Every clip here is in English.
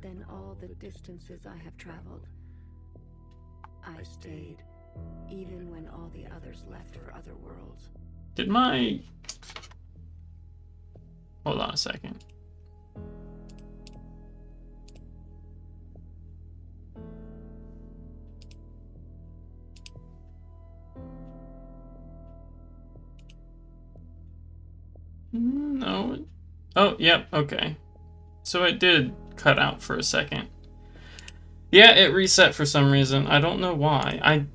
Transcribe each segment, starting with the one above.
than all the distances I have traveled. I stayed, even when all the others left for other worlds. Did my... Hold on a second. No. Oh, yep, okay. So it did cut out for a second. Yeah, it reset for some reason. I don't know why.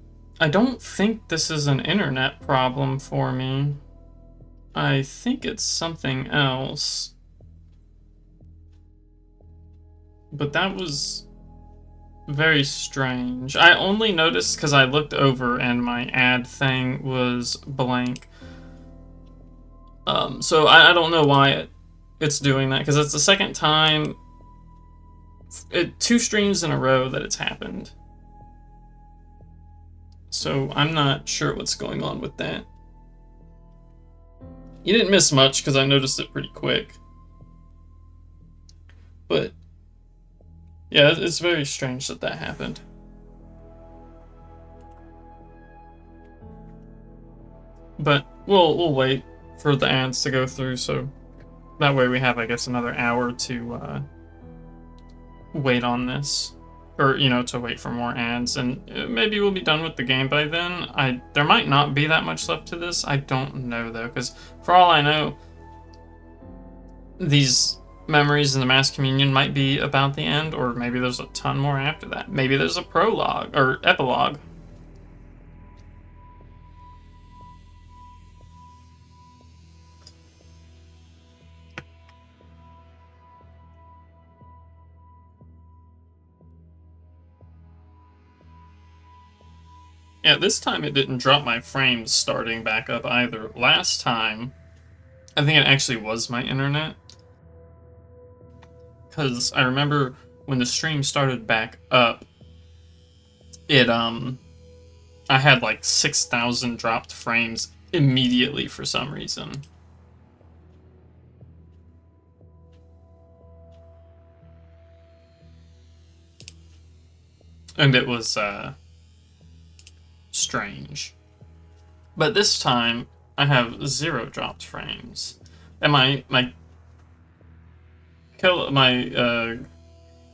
I don't think this is an internet problem for me. I think it's something else. But that was very strange. I only noticed because I looked over and my ad thing was blank. So I don't know why it's doing that, because it's the second time, 2 streams in a row that it's happened. So I'm not sure what's going on with that. You didn't miss much because I noticed it pretty quick. But yeah, it's very strange that that happened. But we'll wait for the ads to go through, so that way we have, I guess, another hour to wait on this. Or, you know, to wait for more ads, and maybe we'll be done with the game by then. There might not be that much left to this. I don't know, though, because for all I know, these memories in the mass communion might be about the end, or maybe there's a ton more after that. Maybe there's a prologue, or epilogue. Yeah, this time it didn't drop my frames starting back up either. Last time, I think it actually was my internet. Because I remember when the stream started back up, I had like 6,000 dropped frames immediately for some reason. And it was, strange. But this time, I have 0 dropped frames. And I'm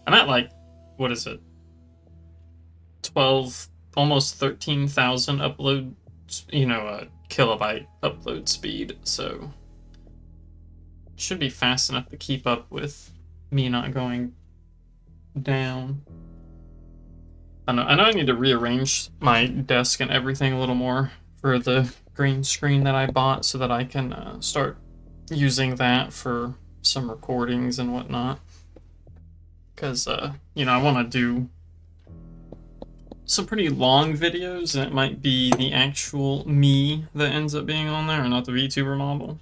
at like, what is it? 12, almost 13,000 upload, kilobyte upload speed, so it should be fast enough to keep up with me not going down. I know I need to rearrange my desk and everything a little more for the green screen that I bought so that I can start using that for some recordings and whatnot. Because, I want to do some pretty long videos, and it might be the actual me that ends up being on there and not the VTuber model.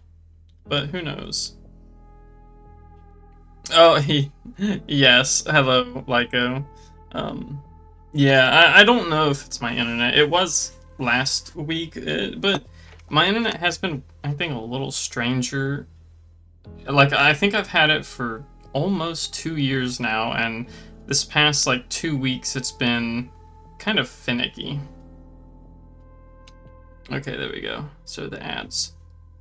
But who knows? Oh, yes. Hello, Lyco. Yeah, I don't know if it's my internet. It was last week, but my internet has been, I think, a little stranger. Like, I think I've had it for almost 2 years now, and this past, 2 weeks, it's been kind of finicky. Okay, there we go. So the ads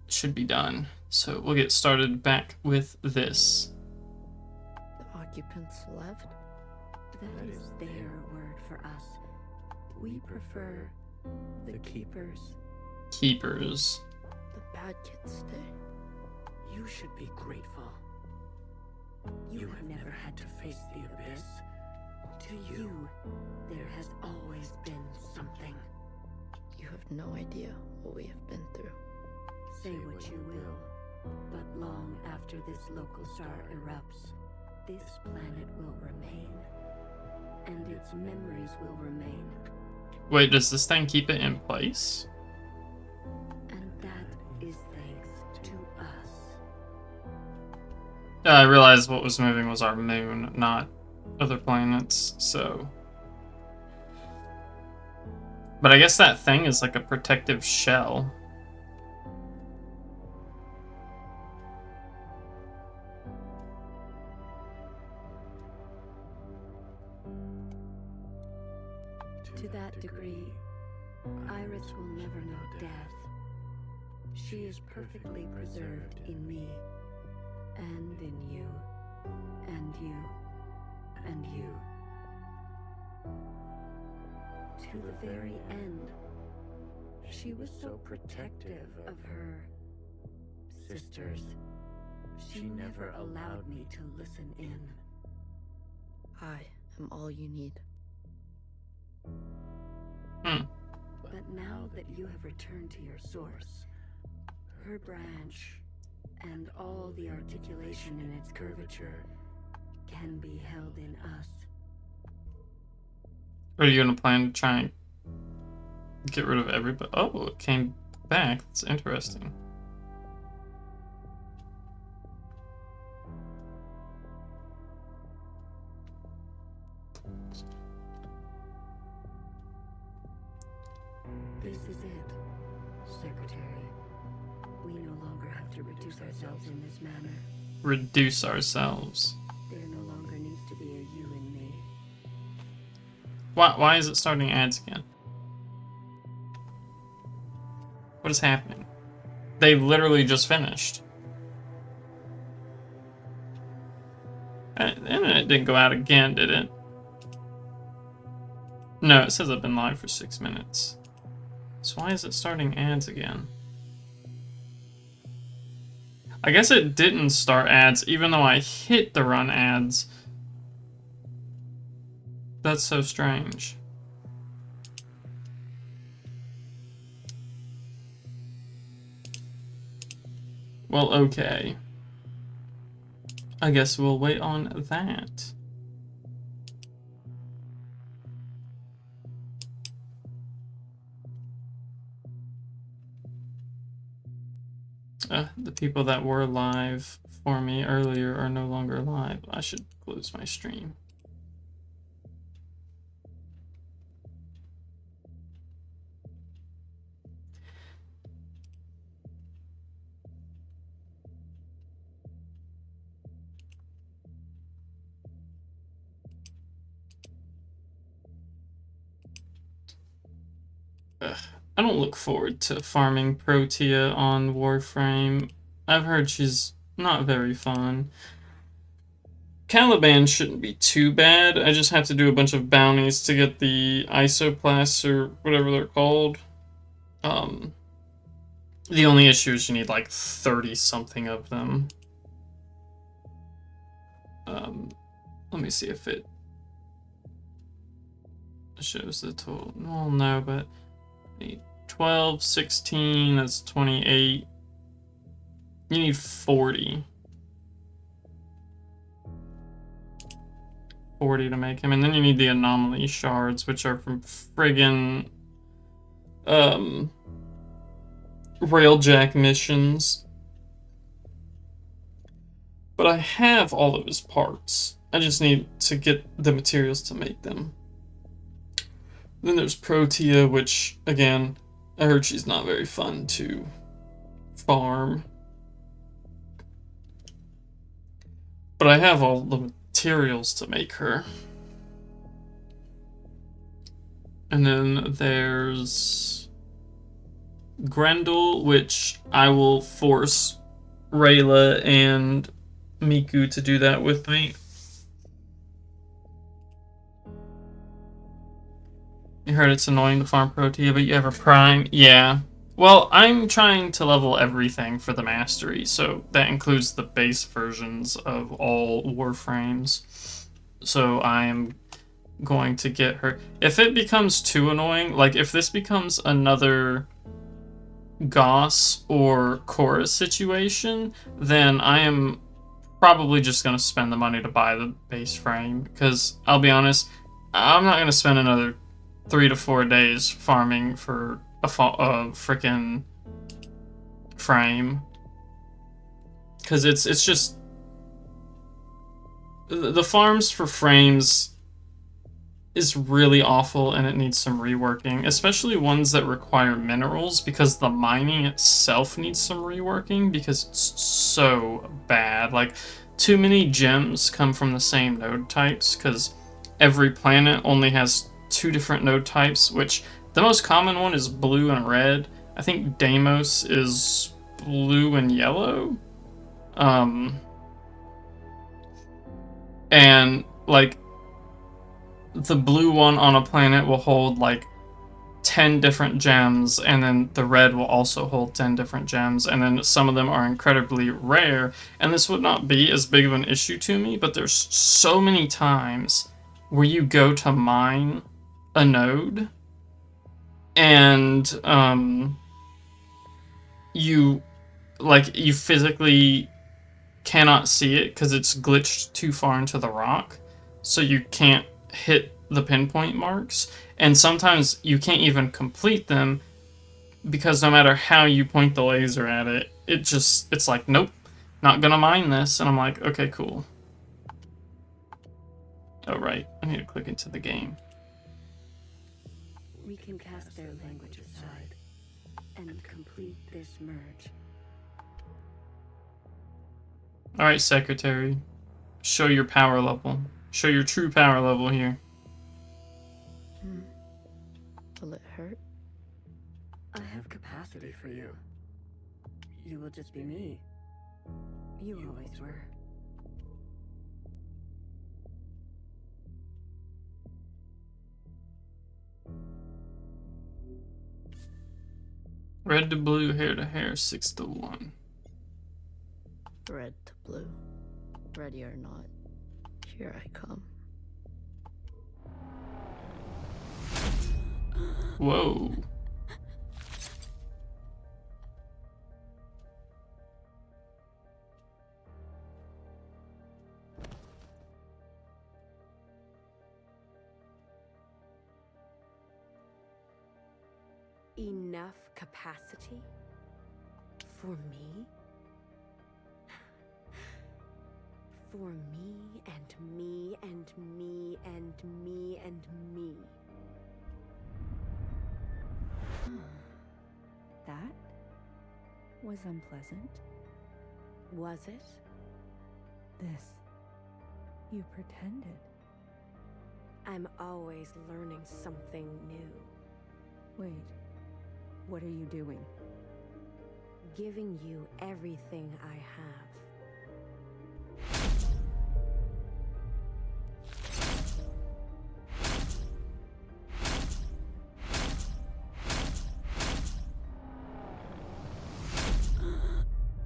should be done. So we'll get started back with this. The occupants left? That is their word for us. We prefer the keepers. Keepers. The bad kids stay. You should be grateful. You have never had to face the abyss. To you, there has always been something. You have no idea what we have been through. Say what you will, but long after this local star erupts, this planet will remain, and its memories will remain. Wait, does this thing keep it in place? And that is thanks to us. I realized what was moving was our moon, not other planets, so... But I guess that thing is like a protective shell. To that degree, Iris will never know death. She is perfectly preserved in me, and in you, and you, and you. To the very end, she was so protective of her sisters. She never allowed me to listen in. I am all you need. But now that you have returned to your source, her branch, and all the articulation in its curvature can be held in us. Are you gonna plan to try and get rid of everybody? Oh, it came back. That's interesting. This is it, Secretary. We no longer have to reduce ourselves in this manner. Reduce ourselves. There no longer needs to be a you in me. Why is it starting ads again? What is happening? They literally just finished. The internet didn't go out again, did it? No, it says I've been live for 6 minutes. So why is it starting ads again? I guess it didn't start ads even though I hit the run ads. That's so strange. Well, okay. I guess we'll wait on that. The people that were live for me earlier are no longer live. I should close my stream. I don't look forward to farming Protea on Warframe. I've heard she's not very fun. Caliban shouldn't be too bad. I just have to do a bunch of bounties to get the isoplasts or whatever they're called. The only issue is you need like 30 something of them. Let me see if it shows the total. Well, no, but 12, 16, that's 28. You need 40. 40 to make him, and then you need the anomaly shards, which are from friggin' railjack missions. But I have all of his parts. I just need to get the materials to make them. Then there's Protea, which, again, I heard she's not very fun to farm. But I have all the materials to make her. And then there's Grendel, which I will force Rayla and Miku to do that with me. You heard it's annoying to farm Protea, but you have a Prime? Yeah. Well, I'm trying to level everything for the Mastery, so that includes the base versions of all Warframes. So I'm going to get her... If it becomes too annoying, like if this becomes another Goss or Chorus situation, then I am probably just going to spend the money to buy the base frame, because I'll be honest, I'm not going to spend another 3 to 4 days farming for a frickin' frame, because it's just the farms for frames is really awful, and it needs some reworking, especially ones that require minerals, because the mining itself needs some reworking because it's so bad. Like, too many gems come from the same node types, because every planet only has 2 different node types, which the most common one is blue and red. I think Deimos is blue and yellow. And like the blue one on a planet will hold like 10 different gems, and then the red will also hold 10 different gems, and then some of them are incredibly rare, and this would not be as big of an issue to me, but there's so many times where you go to mine a node and you physically cannot see it because it's glitched too far into the rock, so you can't hit the pinpoint marks, and sometimes you can't even complete them because no matter how you point the laser at it, it's like, nope, not gonna mine this. And I'm like, okay, cool. Oh right, I need to click into the game. We can cast their language aside and complete this merge. Alright, Secretary. Show your power level. Show your true power level here. Will it hurt? I have capacity for you. You will just be me. You always were. Red to blue, hair to hair, 6-1. Red to blue. Ready or not, here I come. Whoa. Enough capacity? For me? For me and me and me and me and me. That was unpleasant. Was it? This. You pretended. I'm always learning something new. Wait. What are you doing? Giving you everything I have.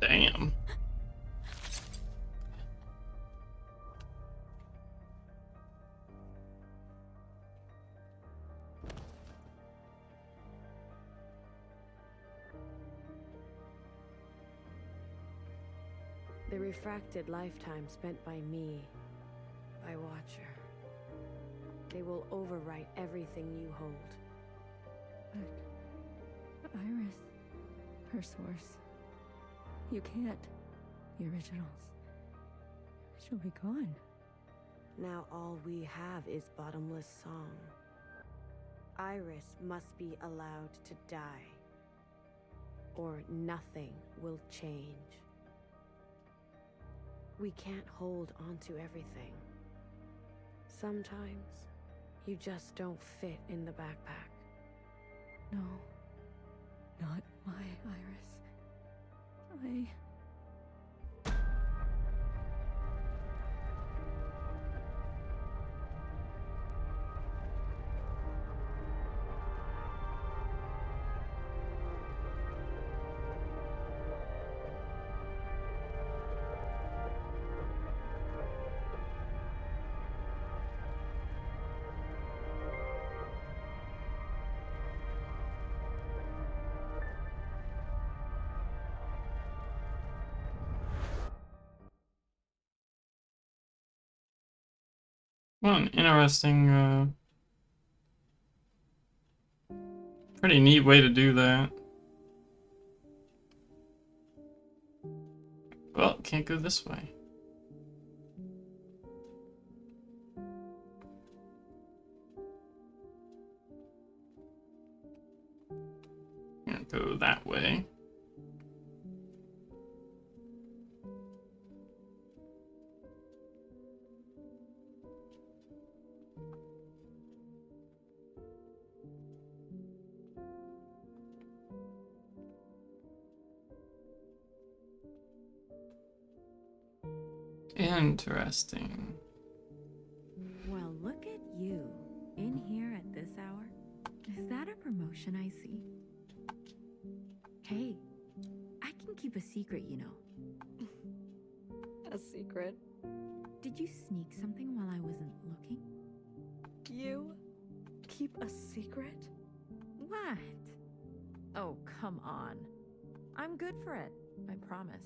Damn. The refracted lifetime spent by me, by Watcher. They will overwrite everything you hold. But Iris, her source. You can't. The originals. She'll be gone. Now all we have is bottomless song. Iris must be allowed to die, or nothing will change. We can't hold on to everything. Sometimes, you just don't fit in the backpack. No. Not my Iris. Well, an interesting, pretty neat way to do that. Well, can't go this way. Can't go that way. Interesting. Well, look at you. In here at this hour? Is that a promotion I see? Hey, I can keep a secret, you know. A secret? Did you sneak something while I wasn't looking? You keep a secret? What? Oh, come on. I'm good for it, I promise.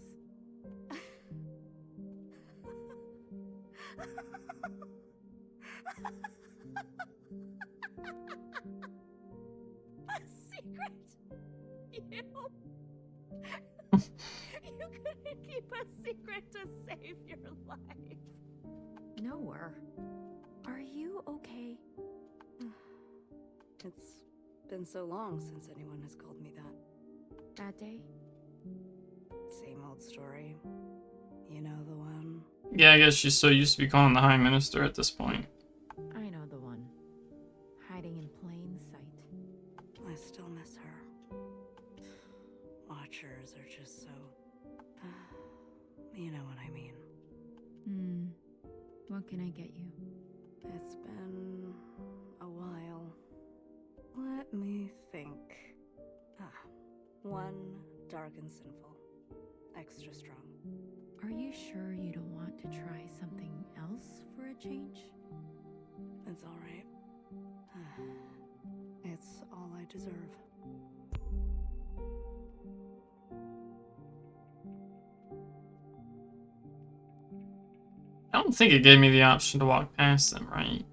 A secret? You? You couldn't keep a secret to save your life. Noah, are you okay? It's been so long since anyone has called me that. That day? Same old story. You know the one? Yeah, I guess she's so used to be calling the High Minister at this point. I know the one. Hiding in plain sight. I still miss her. Watchers are just so... you know what I mean. What can I get you? It's been a while. Let me think. One dark and sinful. Extra strong. Are you sure you don't want to try something else for a change? It's all right. It's all I deserve. I don't think it gave me the option to walk past them, right?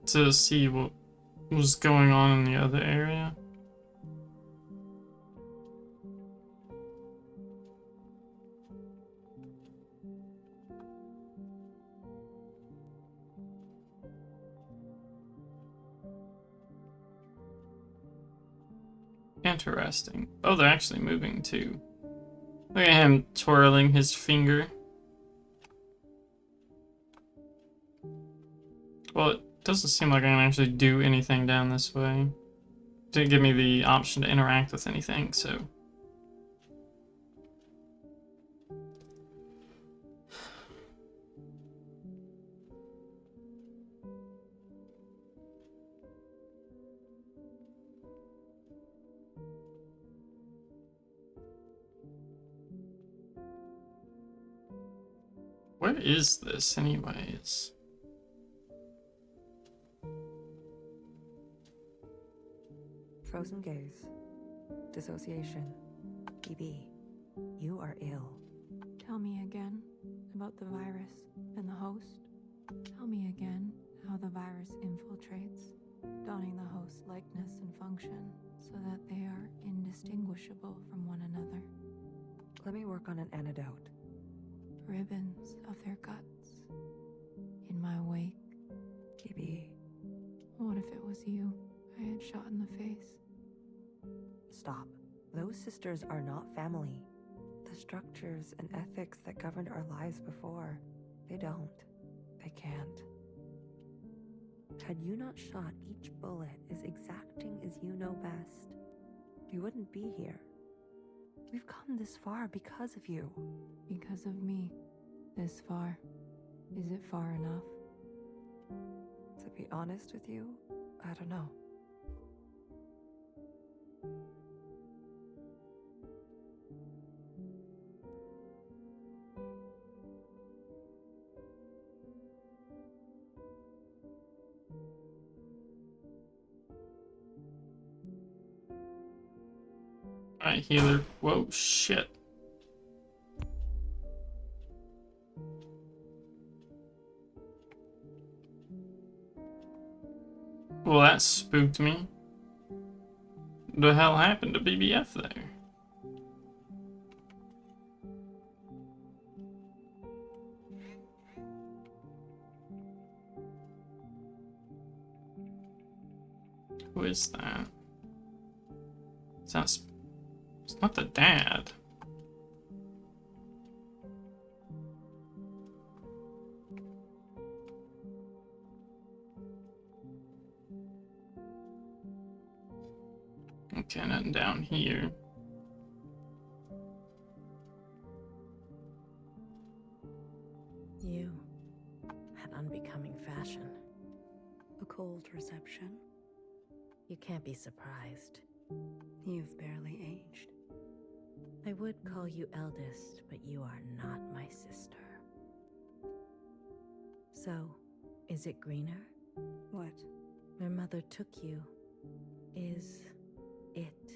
To see what was going on in the other area. Interesting. Oh, they're actually moving too. Look at him twirling his finger. Well, it doesn't seem like I can actually do anything down this way. Didn't give me the option to interact with anything, so... Where is this, anyways? Frozen gaze. Dissociation. EB. You are ill. Tell me again about the virus and the host. Tell me again how the virus infiltrates, donning the host's likeness and function so that they are indistinguishable from one another. Let me work on an antidote. Ribbons of their guts. In my wake. EB. What if it was you I had shot in the face? Stop. Those sisters are not family. The structures and ethics that governed our lives before, they don't. They can't. Had you not shot each bullet as exacting as you know best, you wouldn't be here. We've come this far because of you. Because of me. This far. Is it far enough? To be honest with you, I don't know. Alright, healer. Whoa, shit. Well, that spooked me. The hell happened to BBF there? Who is that? It's not the dad. Okay, nothing down here. unbecoming fashion. A cold reception? You can't be surprised. You've barely aged. I would call you eldest, but you are not my sister. So, is it greener? What? My mother took you. Is it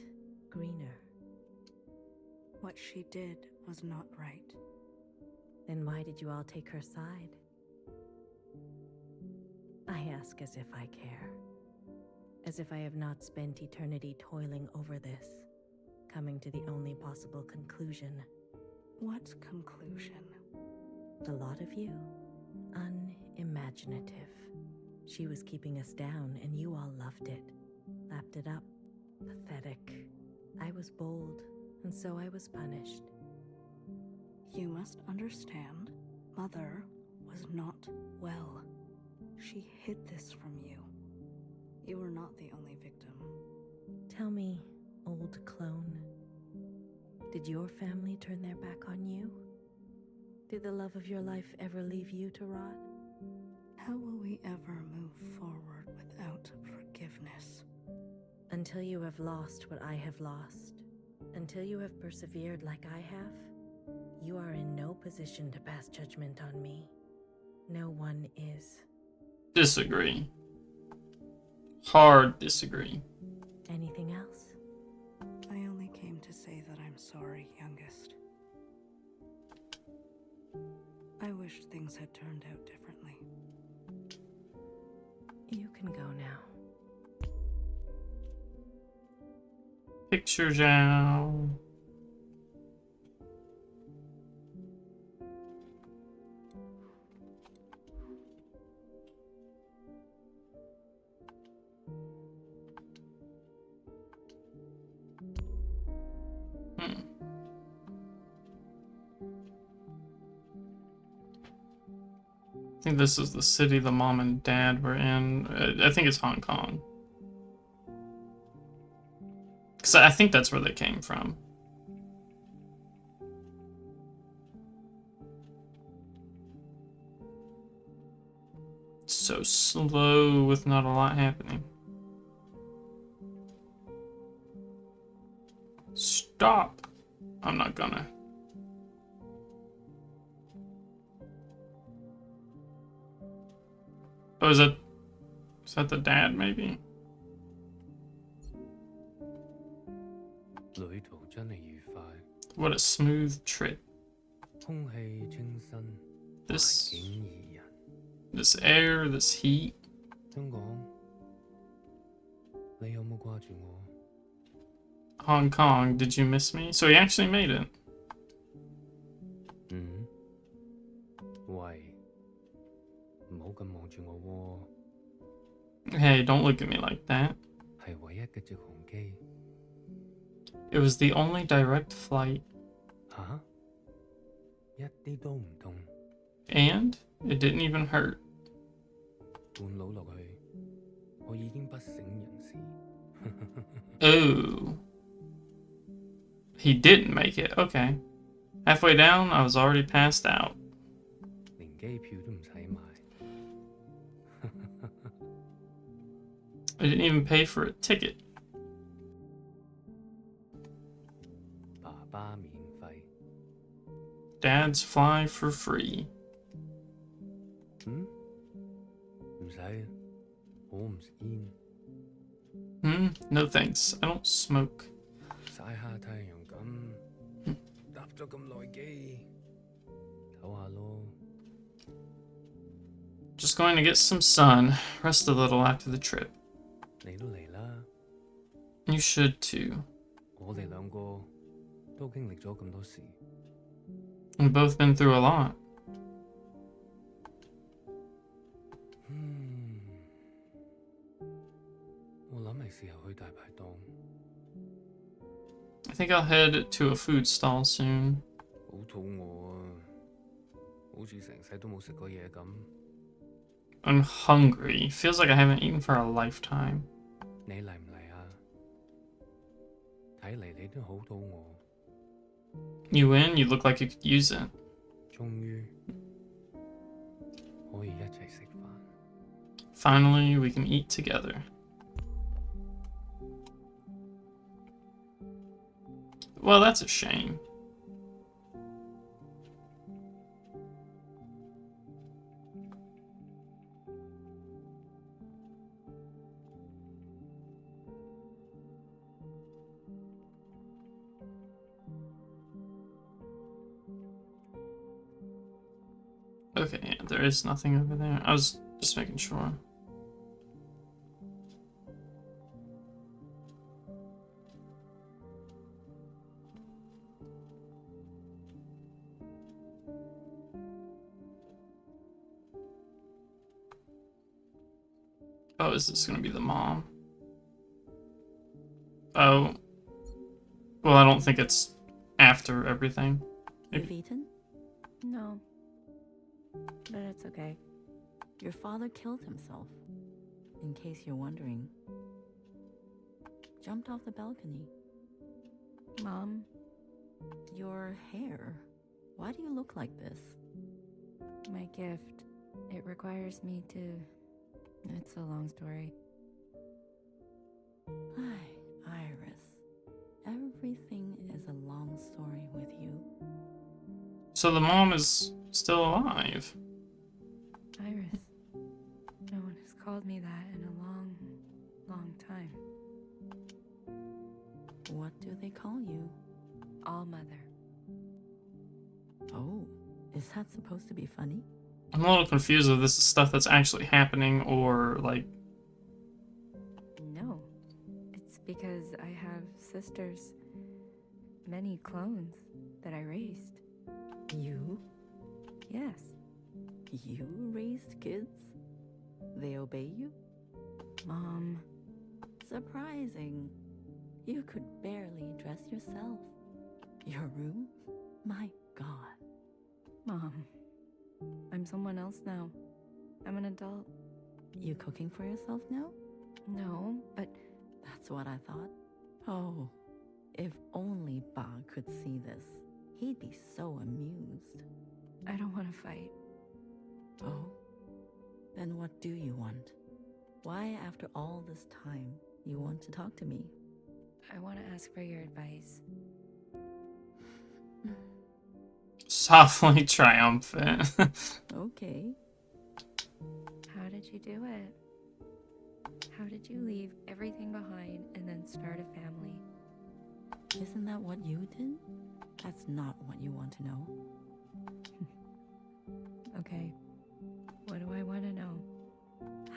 greener? What she did was not right. Then why did you all take her side? I ask as if I care. As if I have not spent eternity toiling over this, coming to the only possible conclusion. What conclusion? The lot of you? Unimaginative. She was keeping us down, and you all loved it. Lapped it up. Pathetic. I was bold, and so I was punished. You must understand, Mother was not well. She hid this from you. You were not the only victim. Tell me, old clone, did your family turn their back on you? Did the love of your life ever leave you to rot? How will we ever move forward without forgiveness? Until you have lost what I have lost, until you have persevered like I have, you are in no position to pass judgment on me. No one is. Disagree. Hard disagree. Anything else? I only came to say that I'm sorry, youngest. I wish things had turned out differently. You can go now. Picture Zhao. I think this is the city the mom and dad were in. I think it's Hong Kong. Because I think that's where they came from. So slow with not a lot happening. Stop. I'm not gonna. Oh, is that the dad, maybe? What a smooth trip. This air, this heat. Hong Kong, did you miss me? So he actually made it. Hey, don't look at me like that. It was the only direct flight. And it didn't even hurt. Oh. He didn't make it. Okay. Halfway down, I was already passed out. I didn't even pay for a ticket. Dads fly for free. No thanks. I don't smoke. Just going to get some sun. Rest a little after the trip. You should too. We've both been through a lot. I think I'll head to a food stall soon. I'm hungry. Feels like I haven't eaten for a lifetime. You in? You look like you could use it. Finally, we can eat together. Well, that's a shame. Okay, yeah, there is nothing over there. I was just making sure. Oh, is this gonna be the mom? Oh. Well, I don't think it's after everything. You've eaten? No. But it's okay. Your father killed himself. In case you're wondering. Jumped off the balcony. Mom, your hair. Why do you look like this? My gift. It requires me to... It's a long story. Iris. Everything is a long story with you. So the mom is still alive. Iris. No one has called me that in a long, long time. What do they call you? ALLMOTHER. Oh, is that supposed to be funny? I'm a little confused if this is stuff that's actually happening or, like... No. It's because I have sisters. Many clones that I raised. You? Yes. You raised kids? They obey you? Mom. Surprising. You could barely dress yourself. Your room? My God. Mom. I'm someone else now. I'm an adult. You cooking for yourself now? No, but that's what I thought. Oh, if only Ba could see this. He'd be so amused. I don't want to fight. Oh? Then what do you want? Why, after all this time, you want to talk to me? I want to ask for your advice. Softly triumphant. Okay. How did you do it? How did you leave everything behind and then start a family? Isn't that what you did? That's not what you want to know. Okay. What do I want to know?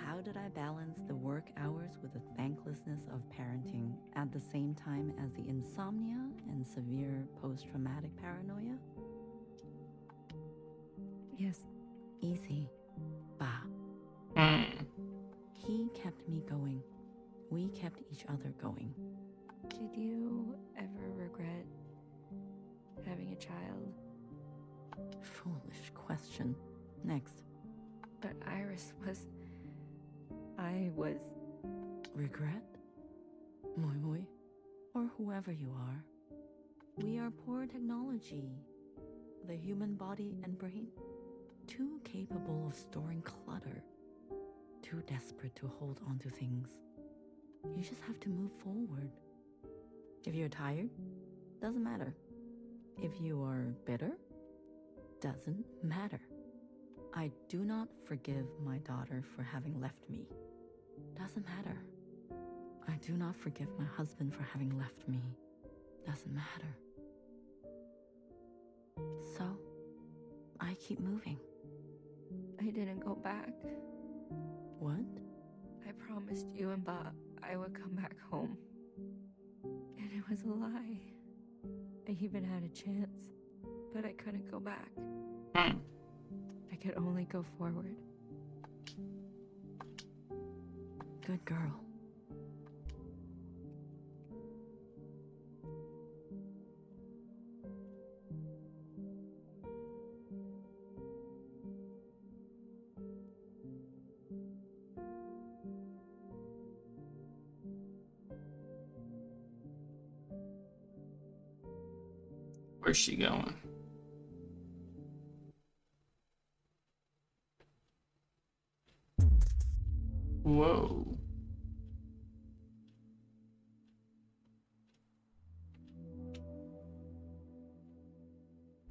How did I balance the work hours with the thanklessness of parenting at the same time as the insomnia and severe post-traumatic paranoia? Yes. Easy. Ba. He kept me going. We kept each other going. Did you ever regret having a child? Foolish question. Next. But Iris was... I was... Regret? Moi moi. Or whoever you are. We are poor technology. The human body and brain. Too capable of storing clutter. Too desperate to hold on to things. You just have to move forward. If you're tired, doesn't matter. If you are bitter, doesn't matter. I do not forgive my daughter for having left me. Doesn't matter. I do not forgive my husband for having left me. Doesn't matter. So, I keep moving. I didn't go back. What? I promised you and Bob I would come back home. And it was a lie. I even had a chance, but I couldn't go back. I could only go forward. Good girl. Where's she going? Whoa.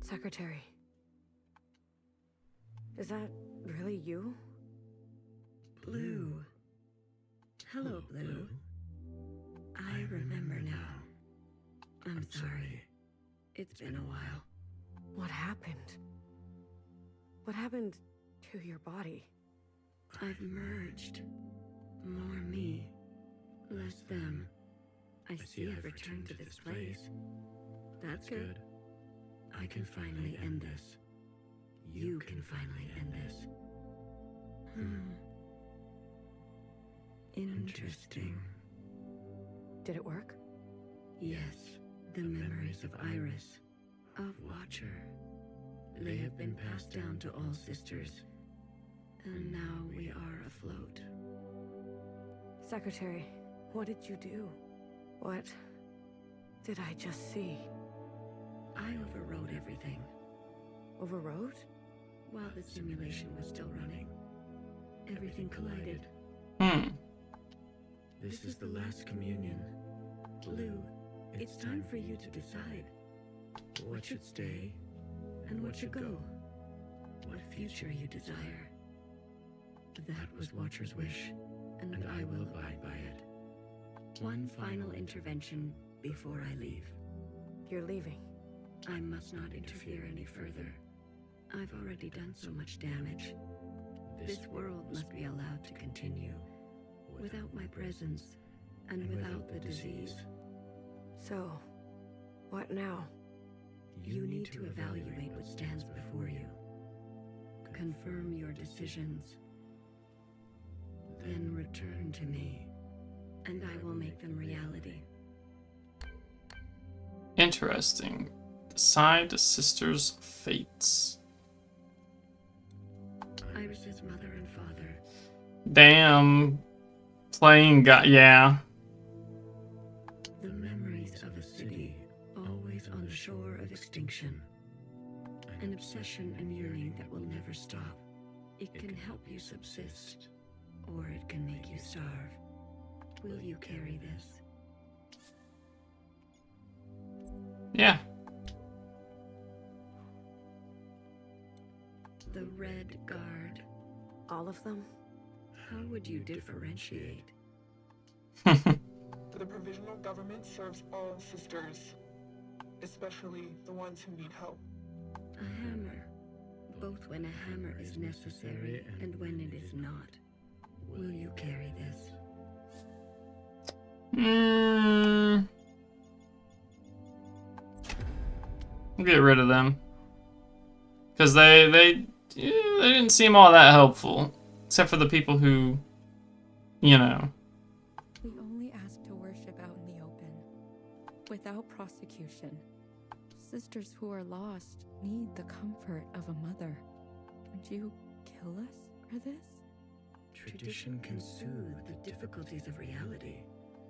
Secretary. Is that really you? Blue. Hello, Blue. I remember now. I'm sorry. It's been a while. What happened? What happened to your body? I've merged. More me, less them. I see I've returned to this place. That's good. I can finally end this. You can finally end this. Interesting. Did it work? Yes, the memories of Iris, of Watcher. They have been passed down to all sisters. And now we are afloat. Secretary, what did you do? What did I just see? I overrode everything. Overrode? While the simulation was still running. Everything collided. This is the last communion. Blue, it's time for you to decide. What should stay, and what should go? What future you desire. That was Watcher's wish, and I will abide by it. One final intervention before I leave. You're leaving. I must not interfere any further. I've already done so much damage. This world must be allowed to continue, without my presence, and without the disease. So, what now? You need to evaluate what stands before you. Confirm your decisions. Then return to me, and I will make them reality. Interesting. Decide the sisters' fates. Iris's mother and father. Damn. Playing guy, yeah. The memories of a city, always on the shore of extinction. An obsession and yearning that will never stop. It can help you subsist, or it can make you starve. Will you carry this? Yeah. The Red Guard. All of them? How would you differentiate? The provisional government serves all sisters, especially the ones who need help. A hammer. Both when a hammer is necessary and when it is not. Will you carry this? Get rid of them. Because they didn't seem all that helpful. Except for the people who, you know. We only ask to worship out in the open, without prosecution. Sisters who are lost need the comfort of a mother. Would you kill us for this? Tradition can soothe the difficulties of reality.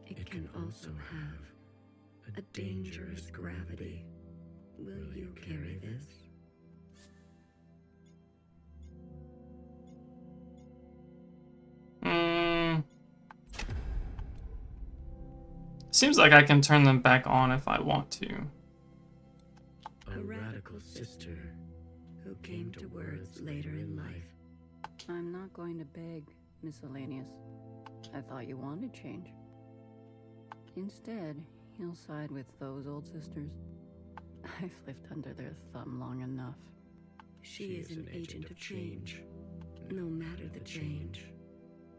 It can also have a dangerous gravity. Will you carry this? Seems like I can turn them back on if I want to. A radical sister who came to words later in life. I'm not going to beg, Miscellaneous. I thought you wanted change. Instead, you'll side with those old sisters. I've lived under their thumb long enough. She is an agent of change. No matter the change,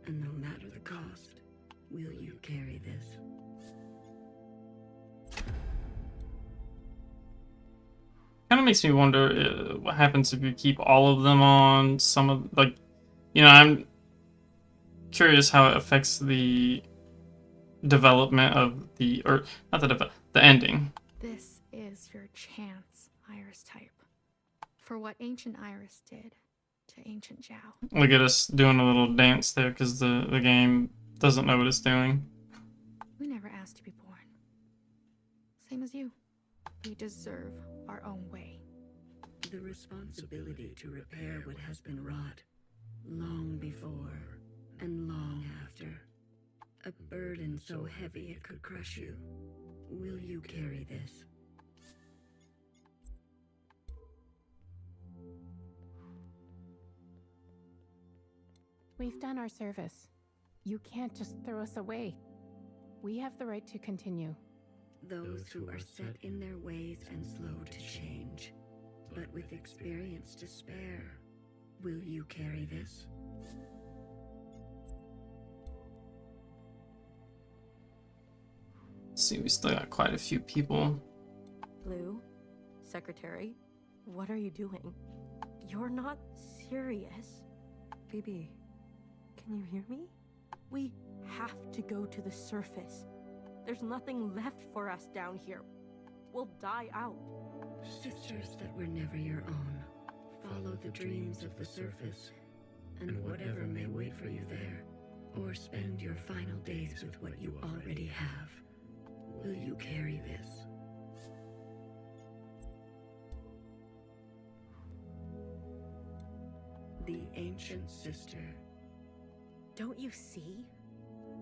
and no matter the cost, will you carry this? Kind of makes me wonder what happens if you keep all of them on. Some of, like, you know, I'm curious how it affects the development of the, or not the ending. This is your chance, Iris type. For what ancient Iris did to ancient Zhao. Look at us doing a little dance there because the game doesn't know what it's doing. We never asked to be born. Same as you. We deserve our own way. The responsibility to repair what has been wrought long before and long burden so heavy it could crush you. Will you carry this? We've done our service. You can't just throw us away. We have the right to continue. Those who are set in their ways and slow to change, but with experience to spare, will you carry this? See, we still got quite a few people. Blue, Secretary, what are you doing? You're not serious. BB, can you hear me? We have to go to the surface. There's nothing left for us down here. We'll die out. Sisters that were never your own, follow the dreams of the surface, and whatever may wait for you there, or spend your final days with what you already have. Will you carry this? The ancient sister. Don't you see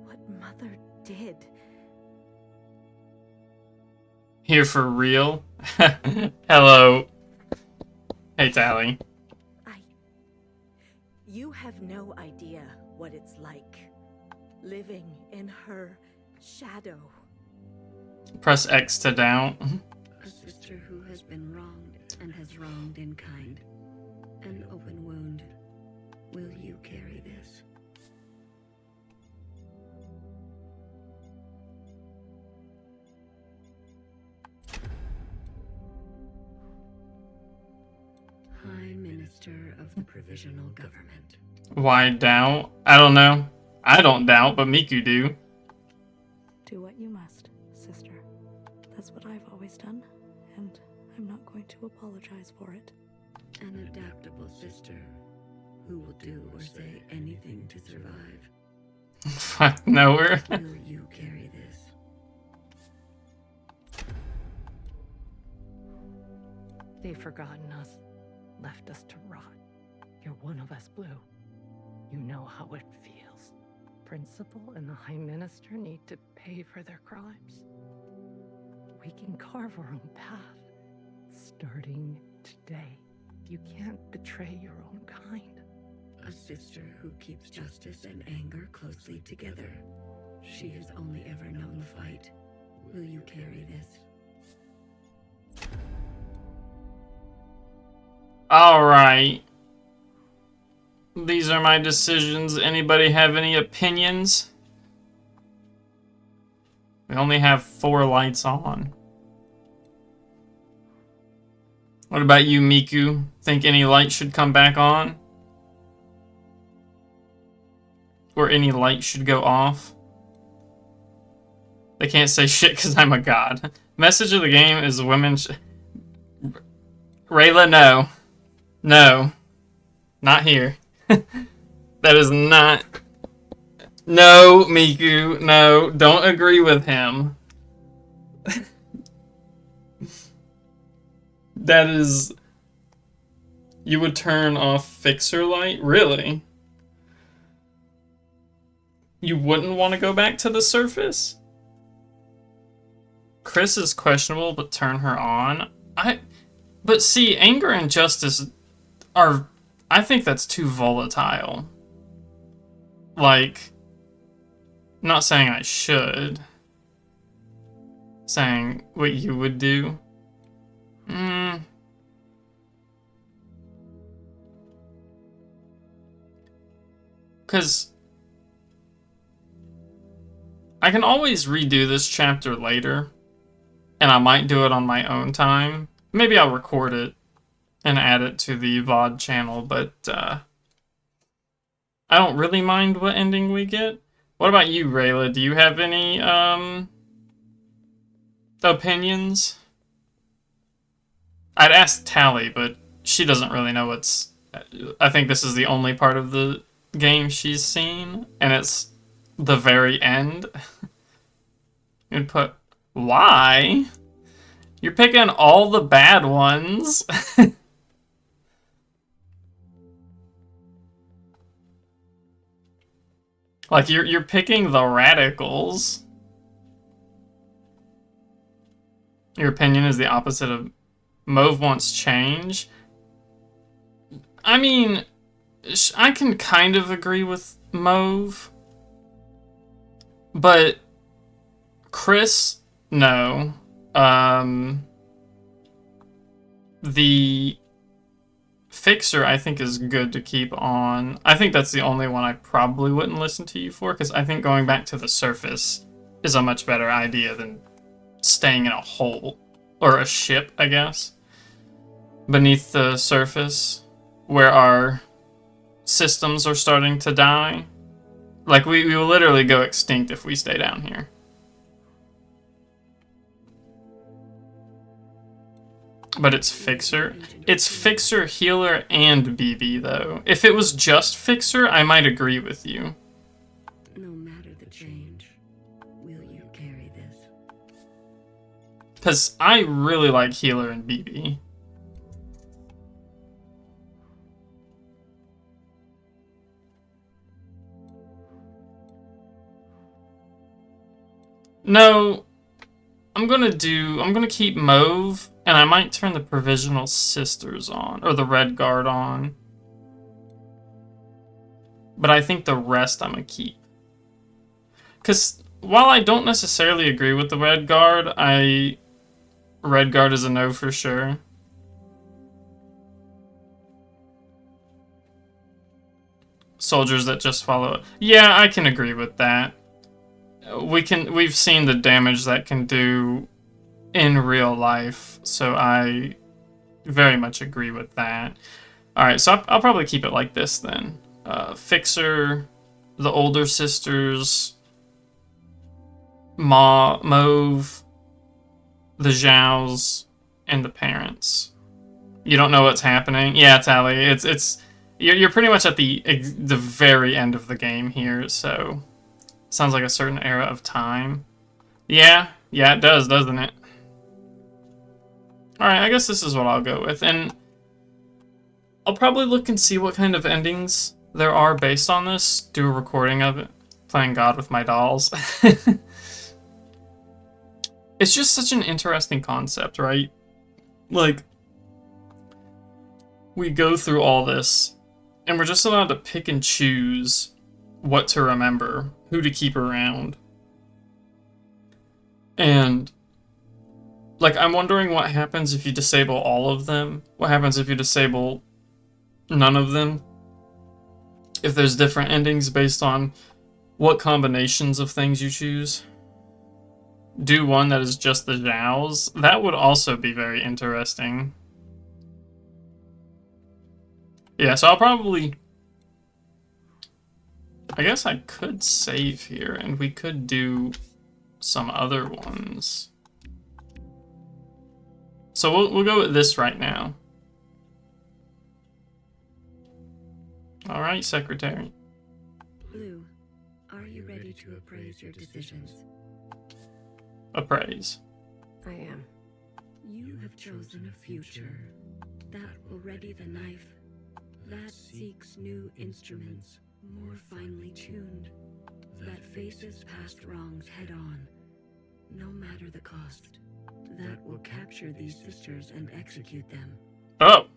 what Mother did? Here for real? Hello. Hey, Tally. You have no idea what it's like living in her shadow. Press X to doubt. A sister who has been wronged and has wronged in kind. An open wound. Will you carry this? High Minister of the Provisional Government. Why doubt? I don't know. I don't doubt, but Miku do. Do what you must, sister. That's what I've always done, and I'm not going to apologize for it. An adaptable sister who will do or say anything to survive. Fuck, nowhere. Will you carry this? They've forgotten us, left us to rot. You're one of us, Blue. You know how it feels. Principal and the High Minister need to pay for their crimes. We can carve our own path, starting today. You can't betray your own kind. A sister who keeps justice and anger closely together. She has only ever known the fight. Will you carry this? Alright. These are my decisions. Anybody have any opinions? We only have 4 lights on. What about you, Miku? Think any light should come back on? Or any light should go off? They can't say shit because I'm a god. Message of the game is women Rayla, no. No. Not here. That is not... No, Miku, no. Don't agree with him. That is... You would turn off fixer light? Really? You wouldn't want to go back to the surface? Chris is questionable, but turn her on? But see, anger and justice are... I think that's too volatile. Like... Not saying I should. Saying what you would do. Because... I can always redo this chapter later. And I might do it on my own time. Maybe I'll record it and add it to the VOD channel, but I don't really mind what ending we get. What about you, Rayla? Do you have any opinions? I'd ask Tally, but she doesn't really know what's... I think this is the only part of the game she's seen, and it's the very end. You'd put... Why? You're picking all the bad ones. Like, you're picking the radicals. Your opinion is the opposite of Mauve wants change. I mean, I can kind of agree with Mauve. But Chris, no. The Fixer, I think, is good to keep on. I think that's the only one I probably wouldn't listen to you for, because I think going back to the surface is a much better idea than staying in a hole. Or a ship, I guess. Beneath the surface, where our systems are starting to die. Like, we will literally go extinct if we stay down here. But it's Fixer. It's Fixer, Healer, and BB, though. If it was just Fixer, I might agree with you. No matter the change, will you carry this? Because I really like Healer and BB. No, I'm gonna keep Mauve, and I might turn the Provisional Sisters on, or the Red Guard on. But I think the rest I'm gonna keep. Because while I don't necessarily agree with the Red Guard, Red Guard is a no for sure. Soldiers that just follow it. Yeah, I can agree with that. We've seen the damage that can do in real life, so I very much agree with that. Alright, so I'll probably keep it like this then. Fixer, the older sisters, Mauve, the Zhaos, and the parents. You don't know what's happening? Yeah, Tally, you're pretty much at the very end of the game here, so sounds like a certain era of time. Yeah, it does, doesn't it? Alright, I guess this is what I'll go with, and I'll probably look and see what kind of endings there are based on this, do a recording of it, playing God with my dolls. It's just such an interesting concept, right? Like, we go through all this, and we're just allowed to pick and choose what to remember, who to keep around. And, like, I'm wondering what happens if you disable all of them. What happens if you disable none of them? If there's different endings based on what combinations of things you choose. Do one that is just the Zhaos. That would also be very interesting. Yeah, so I'll probably... I guess I could save here, and we could do some other ones. So we'll go with this right now. Alright, Secretary. Blue, are you ready to appraise your decisions? Appraise. I am. You have chosen a future that will ready the knife, that seeks new instruments, more finely tuned, that faces past wrongs head on, no matter the cost, that will capture these sisters and execute them. Oh!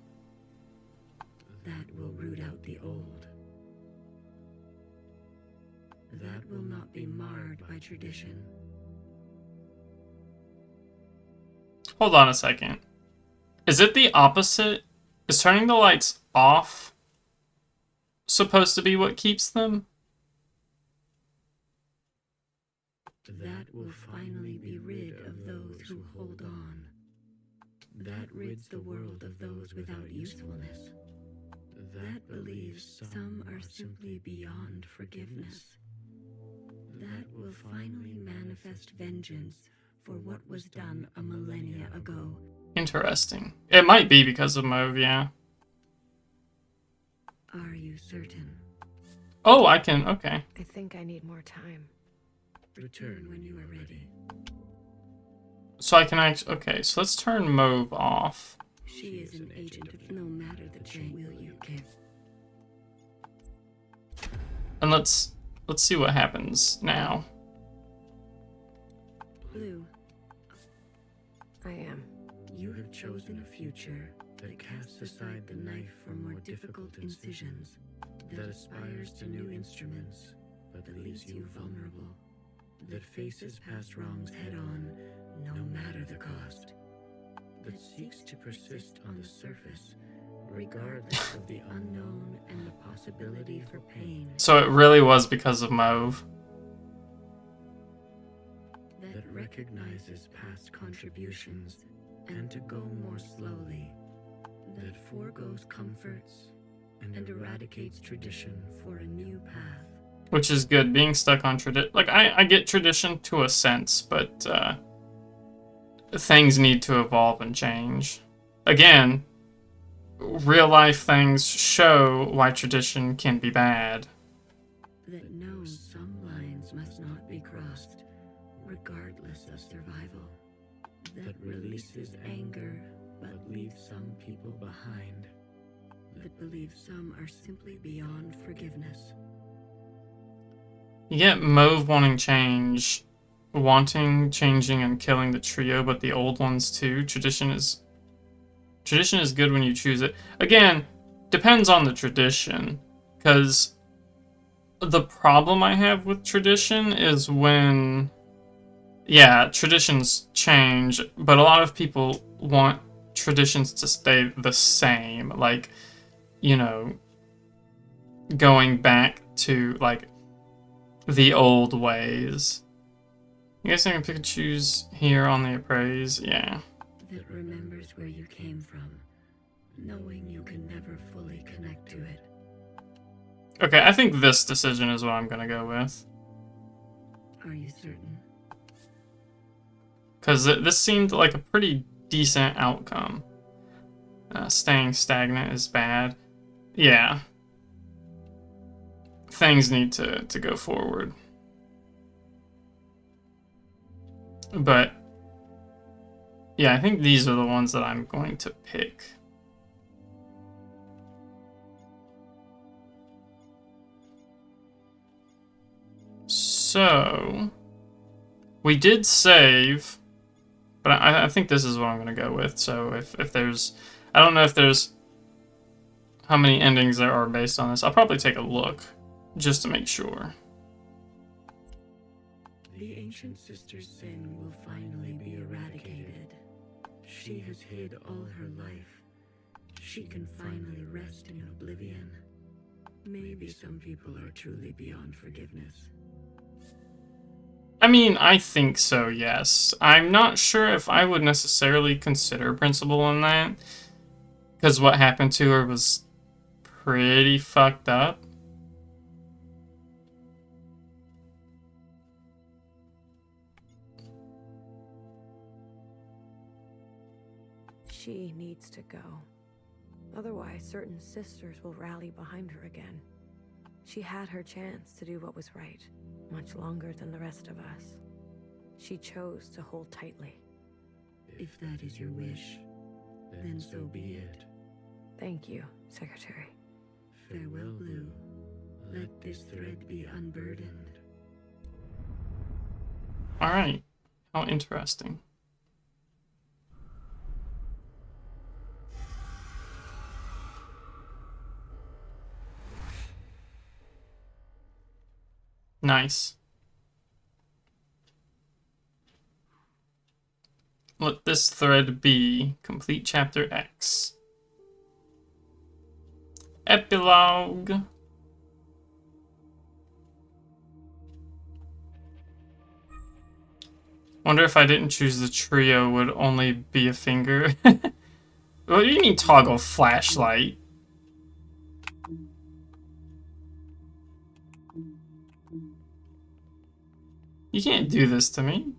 That will root out the old. That will not be marred by tradition. Hold on a second. Is it the opposite? Is turning the lights off supposed to be what keeps them? That will finally be rid of those who hold on. That rids the world of those without usefulness. That believes some are simply beyond forgiveness. That will finally manifest vengeance for what was done a millennia ago. Interesting. It might be because of Mauve, yeah. Are you certain? Oh, I can, okay. I think I need more time. Return when you are ready. So I can actually, okay, so let's turn Mauve off. She is an agent of no matter the change. Will you care? And let's let's see what happens now. Blue. I am. You have chosen a future that casts aside the knife for more difficult incisions, that aspires to new instruments, but that leaves you vulnerable, that faces past wrongs head-on, no matter the cost, that seeks to persist on the surface, regardless of the unknown and the possibility for pain. So it really was because of Mauve. That recognizes past contributions and to go more slowly, that foregoes comforts and eradicates tradition for a new path. Which is good. Being stuck on tradition, like I get tradition to a sense, but things need to evolve and change. Again, real life things show why tradition can be bad. That knows some lines must not be crossed, regardless of survival. That releases anger, but leaves some people behind. That believes some are simply beyond forgiveness. You get Mauve wanting change, wanting, changing, and killing the trio, but the old ones too. Tradition is good when you choose it. Again, depends on the tradition, because the problem I have with tradition is when, yeah, traditions change, but a lot of people want traditions to stay the same, like, you know, going back to, like, the old ways. You guys can pick and choose here on the appraise, yeah. That remembers where you came from, knowing you can never fully connect to it. Okay, I think this decision is what I'm gonna go with. Are you certain? Because this seemed like a pretty decent outcome. Staying stagnant is bad. Yeah. Things need to go forward. But yeah, I think these are the ones that I'm going to pick. So we did save, but I think this is what I'm going to go with. So if there's, I don't know if there's how many endings there are based on this. I'll probably take a look just to make sure. The ancient sister's sin will finally be eradicated. She has hid all her life. She can finally rest in oblivion. Maybe some people are truly beyond forgiveness. I mean, I think so, yes. I'm not sure if I would necessarily consider Principal in that, because what happened to her was pretty fucked up. She needs to go. Otherwise, certain sisters will rally behind her again. She had her chance to do what was right, much longer than the rest of us. She chose to hold tightly. If that is your wish, then so be it. Thank you, Secretary. Farewell, Blue. Let this thread be unburdened. Alright. How interesting. Nice. Let this thread be complete chapter X. Epilogue. Wonder if I didn't choose the trio would only be a finger. What do you mean toggle flashlight? You can't do this to me.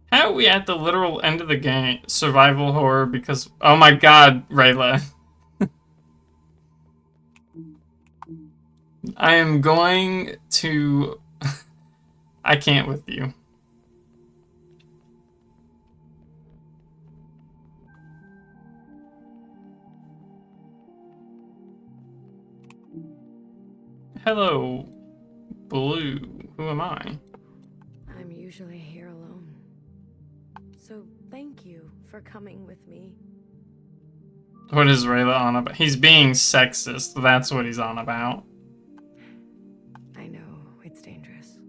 How are we at the literal end of the game? Survival horror because... Oh my god, Rayla. I am going to... I can't with you. Hello, Blue. Who am I? I'm usually here alone. So thank you for coming with me. What is Rayla on about? He's being sexist. That's what he's on about. I know, it's dangerous.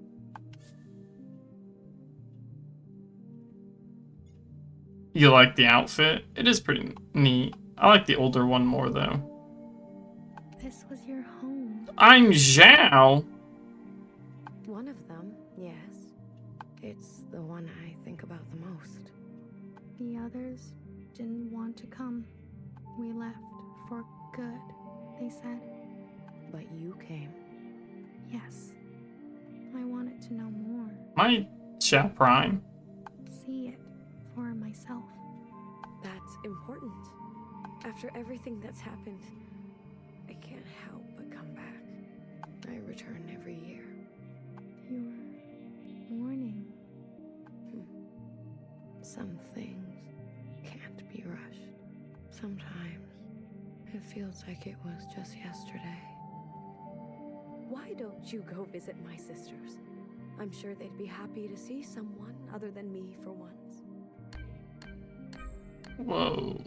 You like the outfit? It is pretty neat. I like the older one more, though. This was your home. I'm Zhao! One of them, yes. It's the one I think about the most. The others didn't want to come. We left for good, they said. But you came. Yes. I wanted to know more. My Zhao Prime. See it for myself. That's important. After everything that's happened, I can't help but come back. I return every year. You're mourning. Some things can't be rushed. Sometimes it feels like it was just yesterday. Why don't you go visit my sisters? I'm sure they'd be happy to see someone other than me for once. Whoa.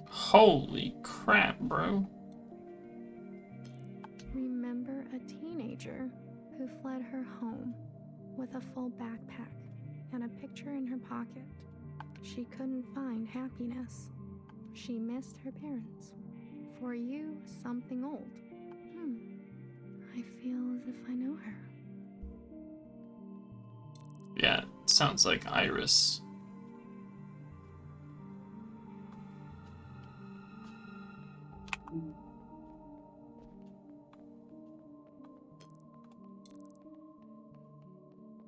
Holy crap, bro. Remember a teenager who fled her home with a full backpack and a picture in her pocket. She couldn't find happiness. She missed her parents. For you, something old. I feel as if I know her. Yeah, sounds like Iris.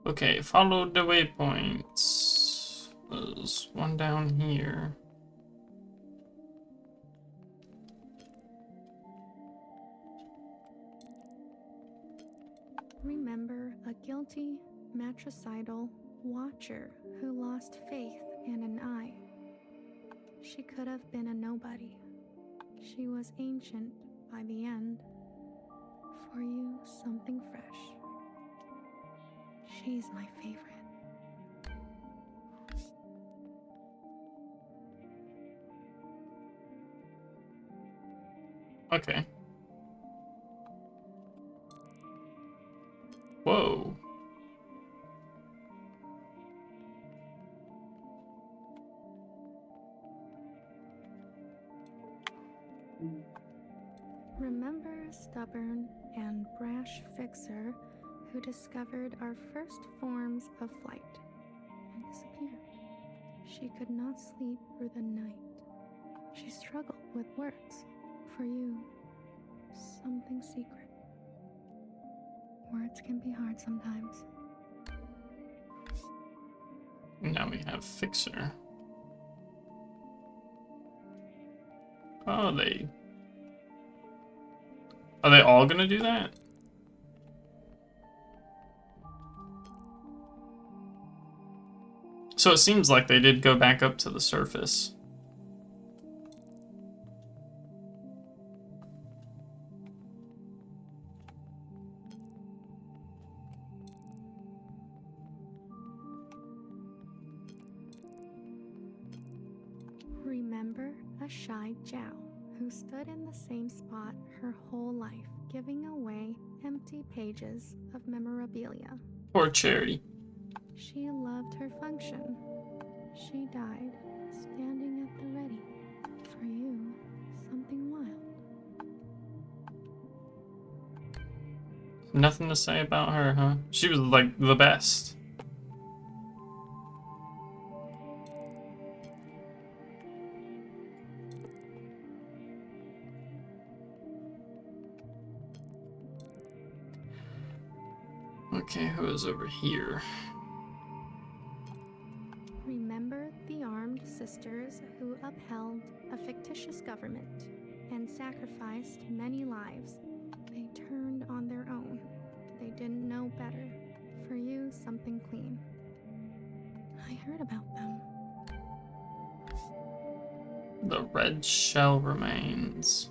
Okay, follow the waypoints. There's one down here. Remember a guilty, matricidal watcher who lost faith in an eye. She could have been a nobody. She was ancient by the end. For you, something fresh. She's my favorite. Okay. Whoa. Remember a stubborn and brash fixer who discovered our first forms of flight and disappeared. She could not sleep through the night. She struggled with words. For you, something secret. Words can be hard sometimes. Now we have Fixer. Oh, are they all gonna do that? So it seems like they did go back up to the surface. Remember a shy Zhao who stood in the same spot her whole life, giving away empty pages of memorabilia. Poor Charity. She loved her function. She died standing at the ready. For you, something wild. Nothing to say about her, huh? She was like the best. Okay, who is over here? Remember the armed sisters who upheld a fictitious government and sacrificed many lives. They turned on their own. They didn't know better. For you, something clean. I heard about them. The red shell remains.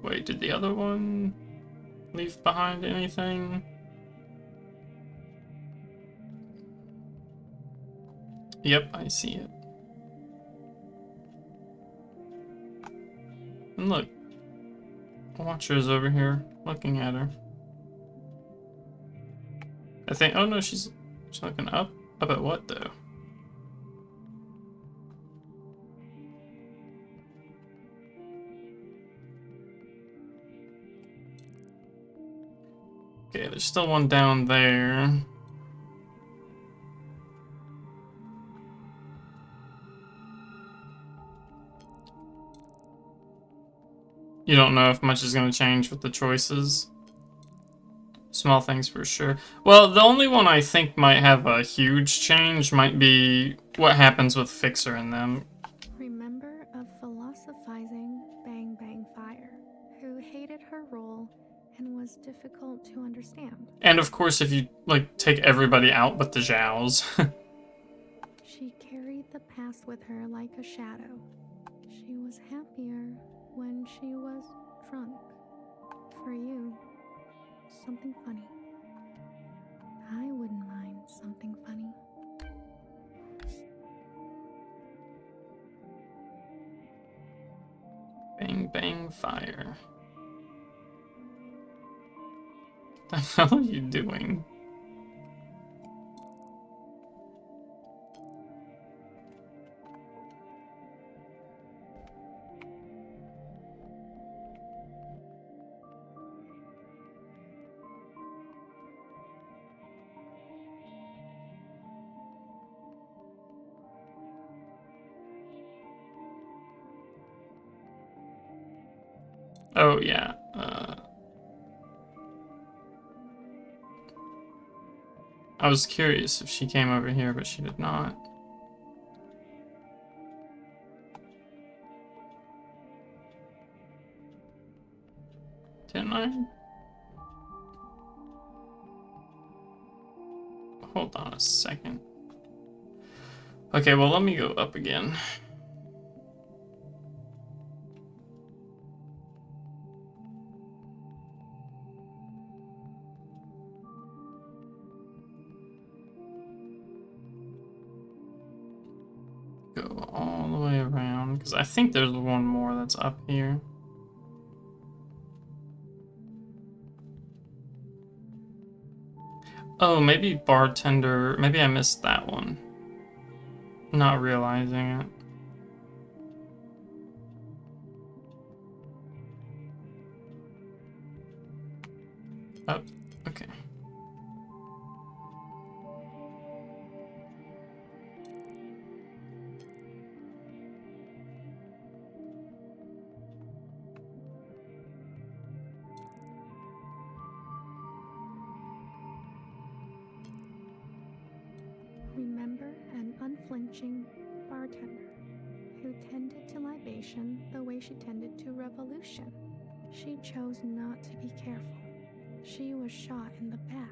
Wait, did the other one leave behind anything? Yep, I see it. And look, Watcher's over here looking at her. I think, oh no, she's looking up. Up at what though? Okay, there's still one down there. You don't know if much is going to change with the choices. Small things for sure. Well, the only one I think might have a huge change might be what happens with Fixer and them. Remember a philosophizing Bang Bang Fire, who hated her role and was difficult to understand. And of course, if you, like, take everybody out but the Zhaos. She carried the past with her like a shadow. She was happier when she was drunk. For you, something funny. I wouldn't mind something funny. Bang Bang Fire. What the hell are you doing? Oh, yeah. I was curious if she came over here, but she did not. Didn't I? Hold on a second. Okay, well, let me go up again. Go all the way around, because I think there's one more that's up here. Oh, maybe bartender. Maybe I missed that one. Not realizing it. Oh, okay. Remember an unflinching bartender who tended to libation the way she tended to revolution. She chose not to be careful. She was shot in the back.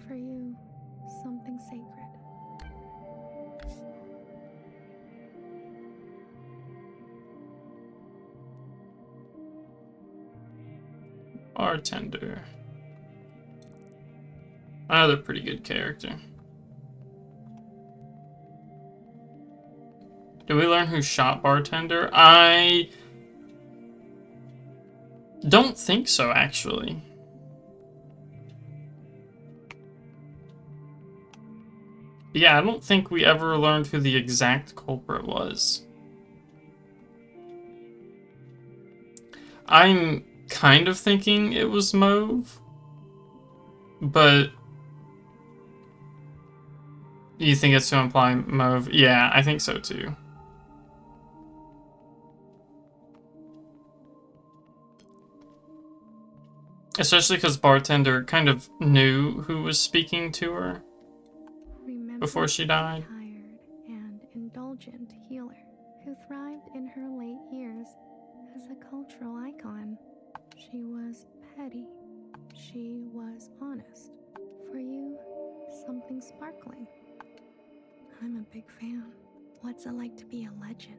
For you, something sacred. Bartender. Another pretty good character. Did we learn who shot bartender? I don't think so, actually. Yeah, I don't think we ever learned who the exact culprit was. I'm kind of thinking it was Mauve, but you think it's to imply Mauve? Yeah, I think so too. Especially because bartender kind of knew who was speaking to her before she died. Tired and indulgent healer who thrived in her late years as a cultural icon. She was petty. She was honest. For you, something sparkling. I'm a big fan. What's it like to be a legend?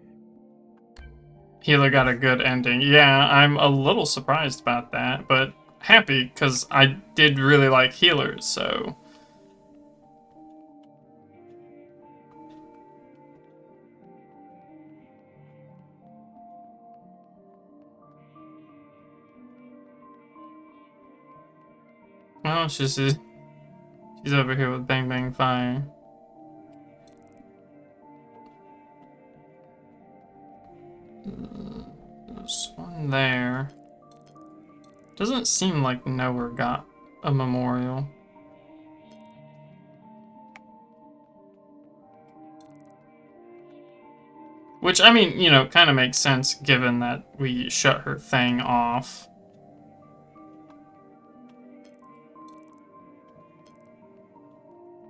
Healer got a good ending. Yeah, I'm a little surprised about that, but happy because I did really like healers, so. Oh, she's over here with Bang Bang Fire. There's one there. Doesn't seem like Nowhere got a memorial. Which, I mean, you know, kind of makes sense given that we shut her thing off.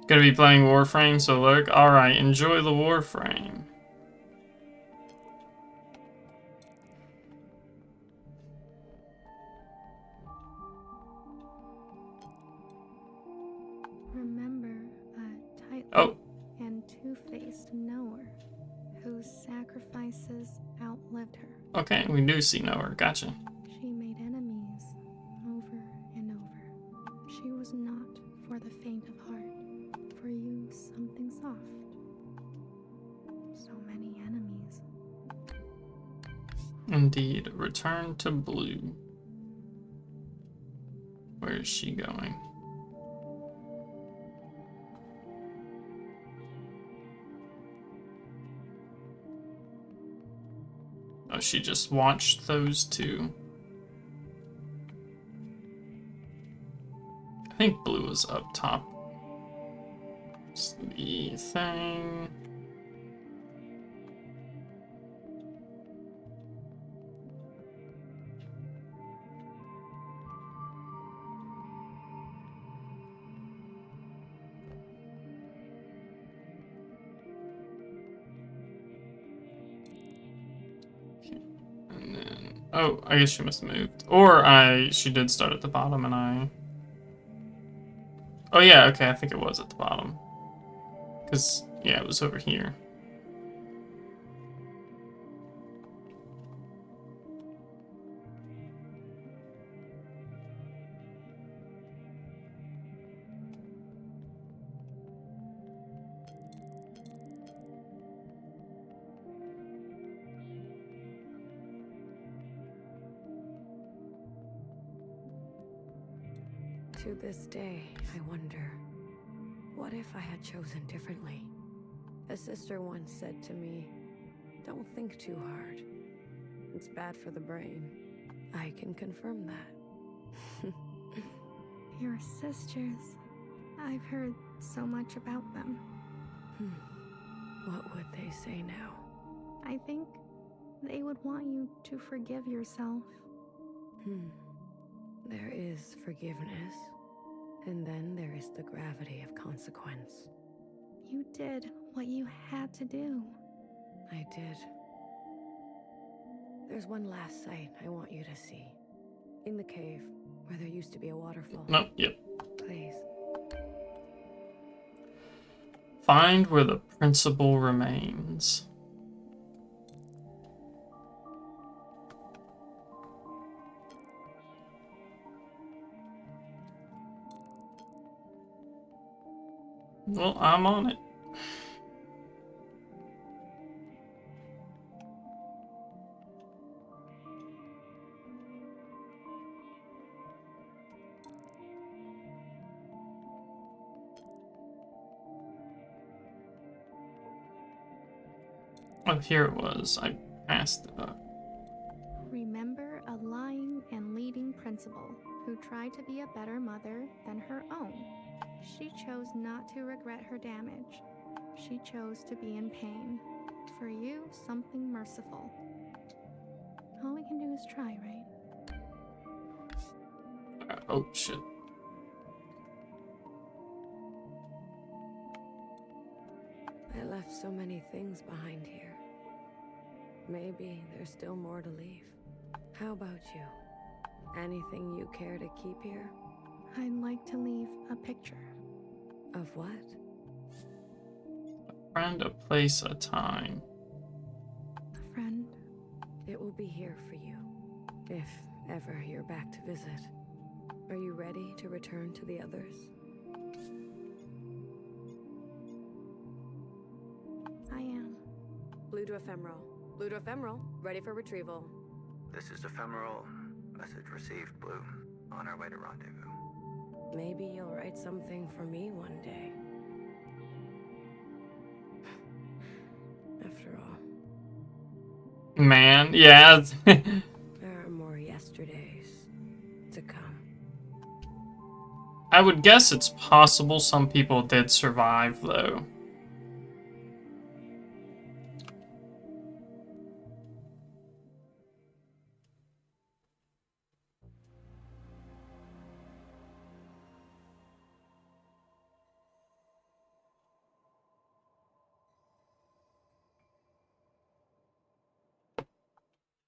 Gonna be playing Warframe, so look. Alright, enjoy the Warframe. Remember a tight and two-faced knower whose sacrifices outlived her. Okay, we do see Nowhere. Gotcha. She made enemies over and over. She was not for the faint of heart. For you, something soft. So many enemies. Indeed. Return to Blue. Where is she going? Oh, she just watched those two. I think Blue was up top. It's the thing. And then, oh, I guess she must have moved. Or she did start at the bottom and I... Oh yeah, okay, I think it was at the bottom. Because, yeah, it was over here. To this day, I wonder, what if I had chosen differently? A sister once said to me, don't think too hard. It's bad for the brain. I can confirm that. Your sisters. I've heard so much about them. What would they say now? I think they would want you to forgive yourself. There is forgiveness, and then there is the gravity of consequence. You did what you had to do. I did. There's one last sight I want you to see. In the cave, where there used to be a waterfall. Nope, yep. Please. Find where the principal remains. Well, I'm on it. Oh, here it was. I passed it up. Remember a lying and leading principal who tried to be a better mother than her own. She chose not to regret her damage. She chose to be in pain. For you, something merciful. All we can do is try, right? Oh, shit. I left so many things behind here. Maybe there's still more to leave. How about you? Anything you care to keep here? I'd like to leave a picture. Of what? friend, a place, a time. A friend. It will be here for you, if ever you're back to visit. Are you ready to return to the others? I am. Blue to ephemeral. Blue to ephemeral. Ready for retrieval. This is ephemeral. Message received, Blue. On our way to rendezvous. Maybe you'll write something for me one day. After all. Man, yeah. There are more yesterdays to come. I would guess it's possible some people did survive, though.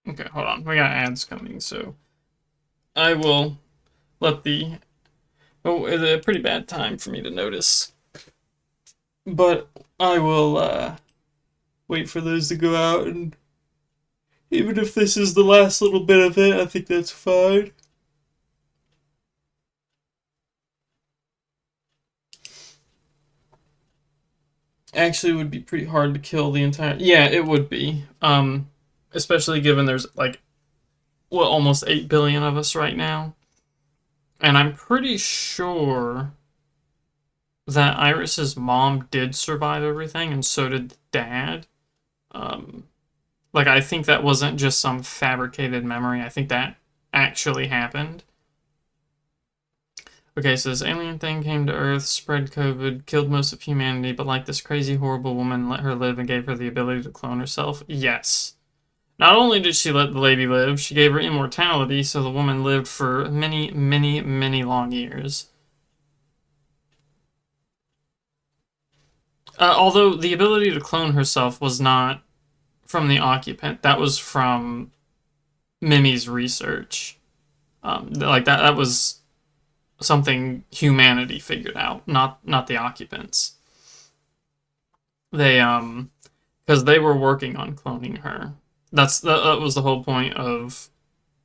Okay, hold on. We got ads coming, so I will let the... Oh, it's a pretty bad time for me to notice. But I will wait for those to go out, and even if this is the last little bit of it, I think that's fine. Actually, it would be pretty hard to kill the entire... Yeah, it would be. Especially given there's, like, well, almost 8 billion of us right now. And I'm pretty sure that Iris's mom did survive everything, and so did the dad. Like, I think that wasn't just some fabricated memory. I think that actually happened. Okay, so this alien thing came to Earth, spread COVID, killed most of humanity, but like this crazy, horrible woman let her live and gave her the ability to clone herself? Yes. Not only did she let the lady live, she gave her immortality, so the woman lived for many, many, many long years. Although the ability to clone herself was not from the Occupant, that was from Mimi's research. Like that was something humanity figured out, not the Occupants. They because they were working on cloning her. That was the whole point of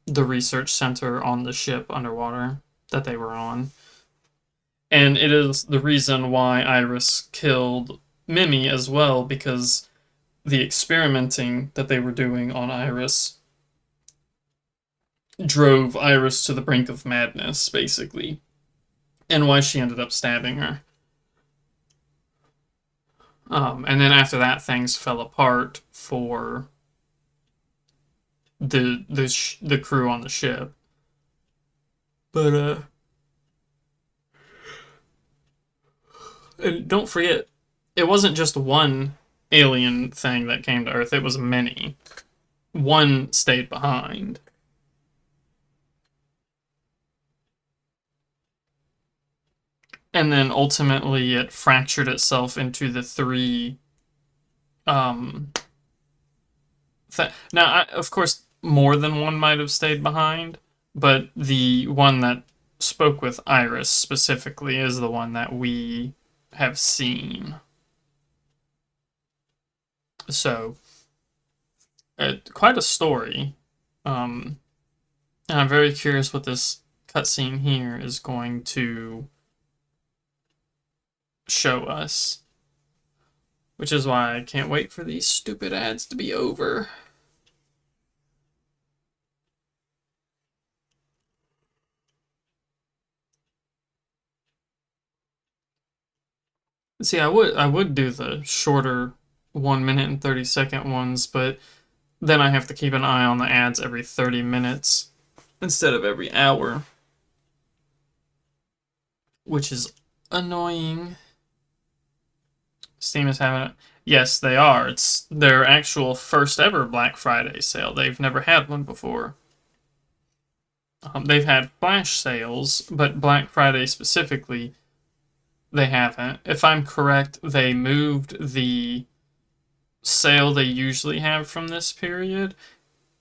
the research center on the ship underwater that they were on. And it is the reason why Iris killed Mimi as well, because the experimenting that they were doing on Iris drove Iris to the brink of madness, basically. And why she ended up stabbing her. And then after that, things fell apart for the crew on the ship. But and don't forget, it wasn't just one alien thing that came to Earth, it was many. One stayed behind. And then ultimately it fractured itself into the three now, of course, more than one might have stayed behind, but the one that spoke with Iris specifically is the one that we have seen. So, quite a story. And I'm very curious what this cutscene here is going to show us. Which is why I can't wait for these stupid ads to be over. See, I would do the shorter 1 minute and 30-second ones, but then I have to keep an eye on the ads every 30 minutes instead of every hour, which is annoying. Steam is having it. Yes, they are. It's their actual first ever Black Friday sale. They've never had one before. They've had flash sales, but Black Friday specifically, they haven't. If I'm correct, they moved the sale they usually have from this period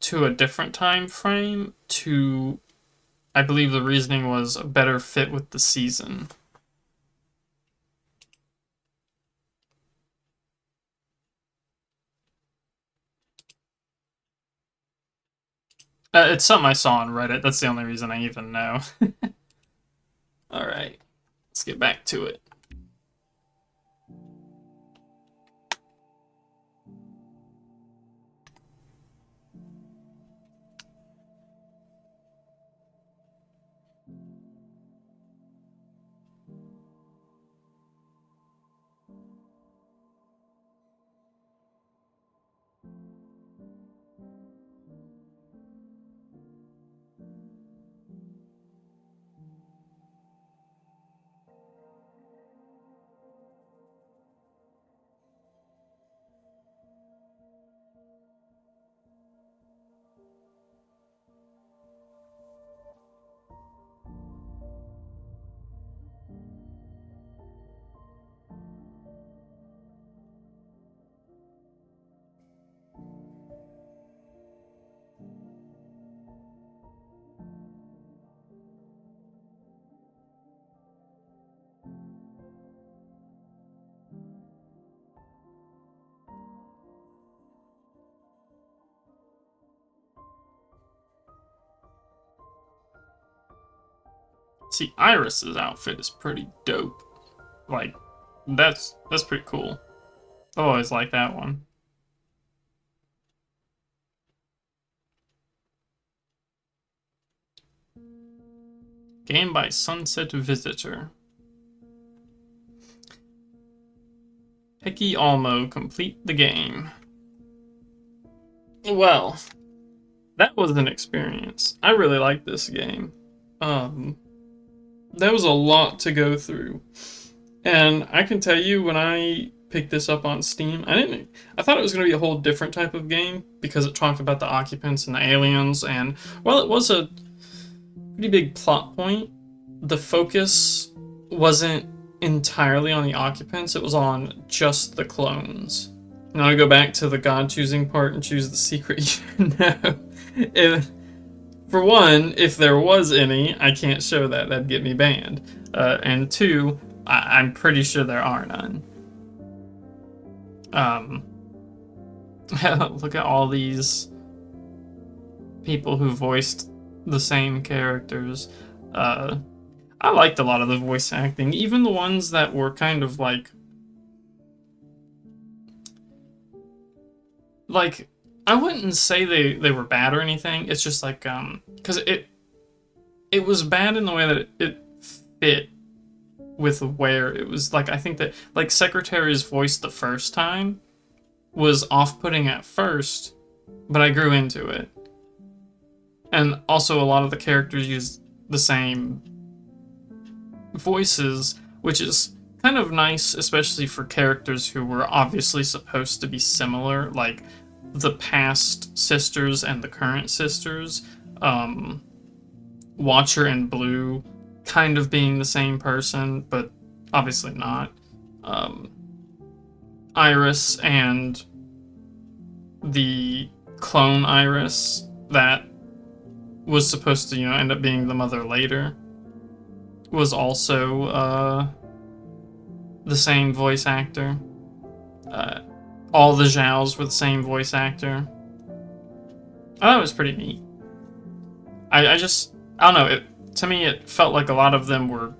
to a different time frame to, I believe the reasoning was, a better fit with the season. It's something I saw on Reddit. That's the only reason I even know. Alright, let's get back to it. See, Iris's outfit is pretty dope. Like, that's pretty cool. I always like that one. Game by Sunset Visitor. Hickey Almo, complete the game. Well, that was an experience. I really liked this game. That was a lot to go through. And I can tell you, when I picked this up on Steam, I thought it was going to be a whole different type of game, because it talked about the occupants and the aliens, and while it was a pretty big plot point, the focus wasn't entirely on the occupants, it was on just the clones. Now I go back to the God choosing part and choose the secret. No. For one, if there was any, I can't show that. That'd get me banned. And two, I'm pretty sure there are none. Look at all these people who voiced the same characters. I liked a lot of the voice acting, even the ones that were kind of like I wouldn't say they were bad or anything. It's just like because it was bad in the way that it fit with where it was. Like, I think that like Secretary's voice the first time was off-putting at first, but I grew into it. And also a lot of the characters used the same voices, which is kind of nice, especially for characters who were obviously supposed to be similar, like the past sisters and the current sisters. Watcher and Blue kind of being the same person, but obviously not. Iris and the clone Iris that was supposed to, end up being the mother later, was also the same voice actor. All the Zhaos were the same voice actor. I thought it was pretty neat. I don't know, to me it felt like a lot of them were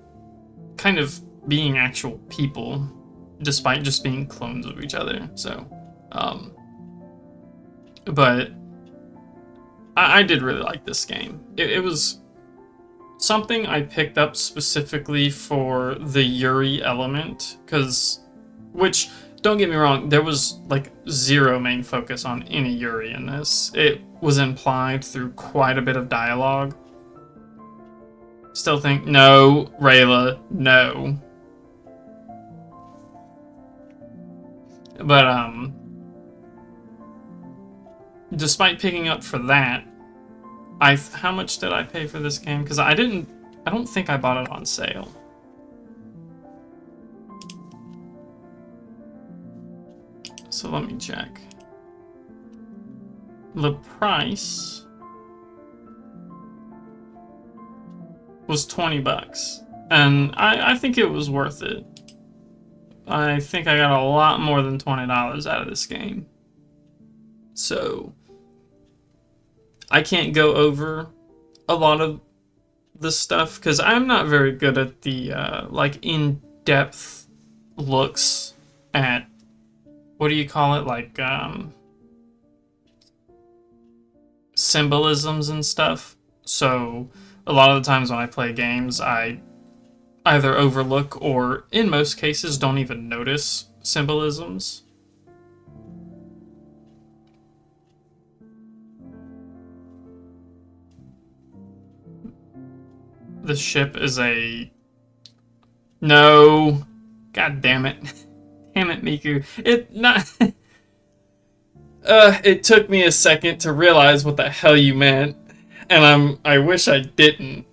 kind of being actual people, despite just being clones of each other, so, but I did really like this game. It was something I picked up specifically for the Yuri element, which, don't get me wrong, there was like zero main focus on any Yuri in this. It was implied through quite a bit of dialogue. Still think, no, Rayla, no. But, despite picking up for that, how much did I pay for this game? Because I don't think I bought it on sale. So let me check. The price was $20, and I think it was worth it. I think I got a lot more than $20 out of this game. So I can't go over a lot of the stuff because I'm not very good at the like in-depth looks at, what do you call it, like symbolisms and stuff. So a lot of the times when I play games, I either overlook or in most cases don't even notice symbolisms. The ship is a... No. God damn it. Damn it, Miku. It took me a second to realize what the hell you meant. And I wish I didn't.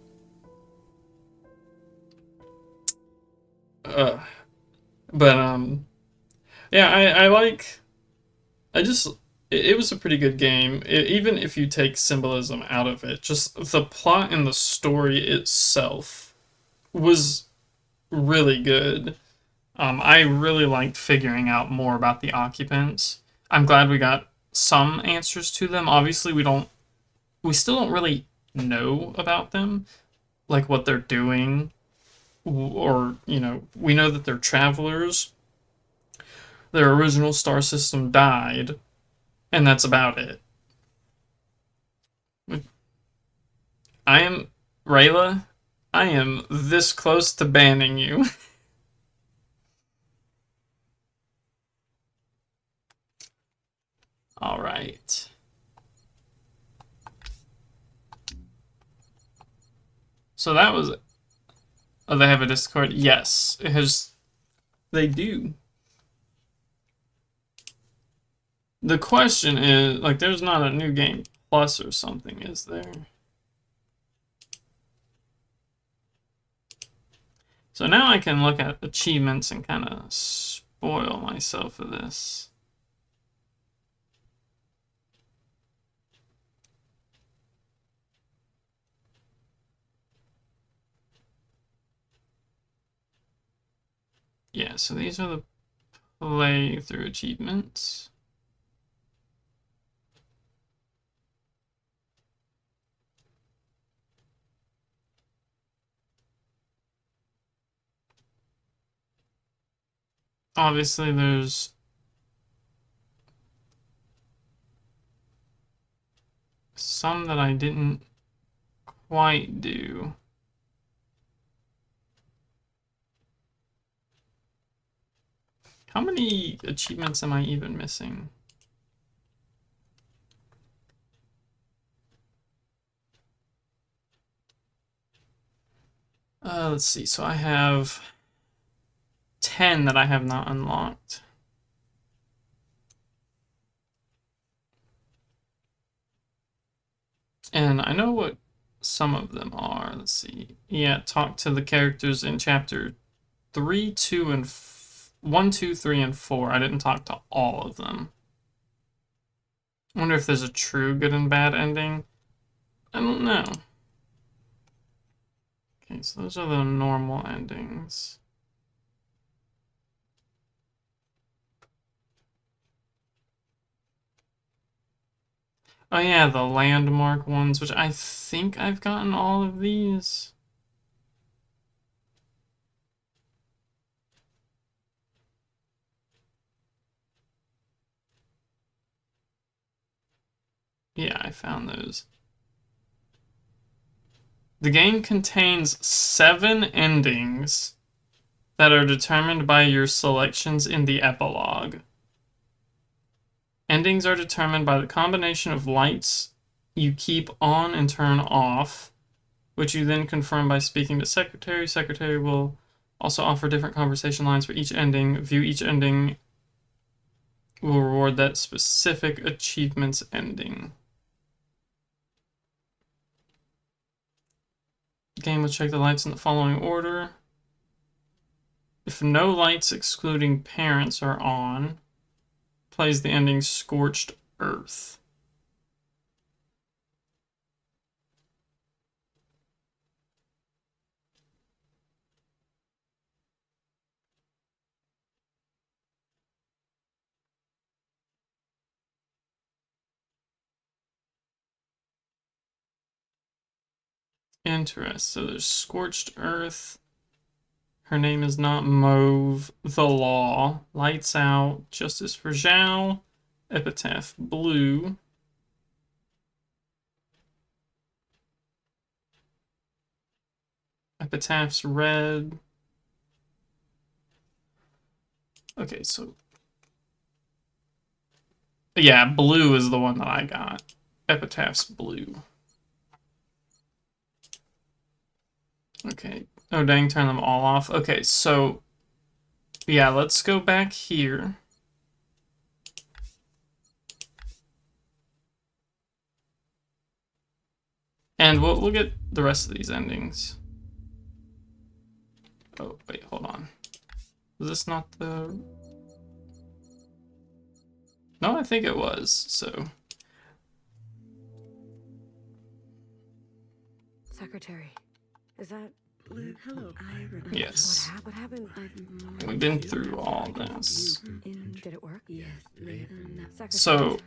But yeah, it was a pretty good game. Even if you take symbolism out of it, just the plot and the story itself was really good. I really liked figuring out more about the Occupants. I'm glad we got some answers to them. Obviously, we still don't really know about them, like what they're doing, or, we know that they're travelers. Their original star system died, and that's about it. Rayla, I am this close to banning you. Alright. So that was... Oh, they have a Discord? Yes. They do. The question is, like, there's not a new game plus or something, is there? So now I can look at achievements and kind of spoil myself of this. Yeah, so these are the playthrough achievements. Obviously, there's some that I didn't quite do. How many achievements am I even missing? Let's see. So I have 10 that I have not unlocked. And I know what some of them are. Let's see. Yeah, talk to the characters in chapter 3, 2, and 1, 2, 3, and 4. I didn't talk to all of them. I wonder if there's a true good and bad ending. I don't know. Okay, so those are the normal endings. Oh yeah, the landmark ones, which I think I've gotten all of these. Yeah, I found those. The game contains 7 endings that are determined by your selections in the epilogue. Endings are determined by the combination of lights you keep on and turn off, which you then confirm by speaking to Secretary. Secretary will also offer different conversation lines for each ending. View each ending will reward that specific achievement's ending. The game will check the lights in the following order. If no lights excluding parents are on, plays the ending Scorched Earth. Interesting. So there's Scorched Earth. Her name is not Mauve. The Law. Lights Out. Justice for Zhao. Epitaph Blue. Epitaph's Red. Okay, so... yeah, blue is the one that I got. Epitaph's Blue. Okay. Oh, dang, turn them all off. Okay, so... yeah, let's go back here. And we'll get the rest of these endings. Oh, wait, hold on. Was this not the... no, I think it was, so... Secretary, is that... Hello, yes. What happened? We've been through all this. Did it work? Yes, So,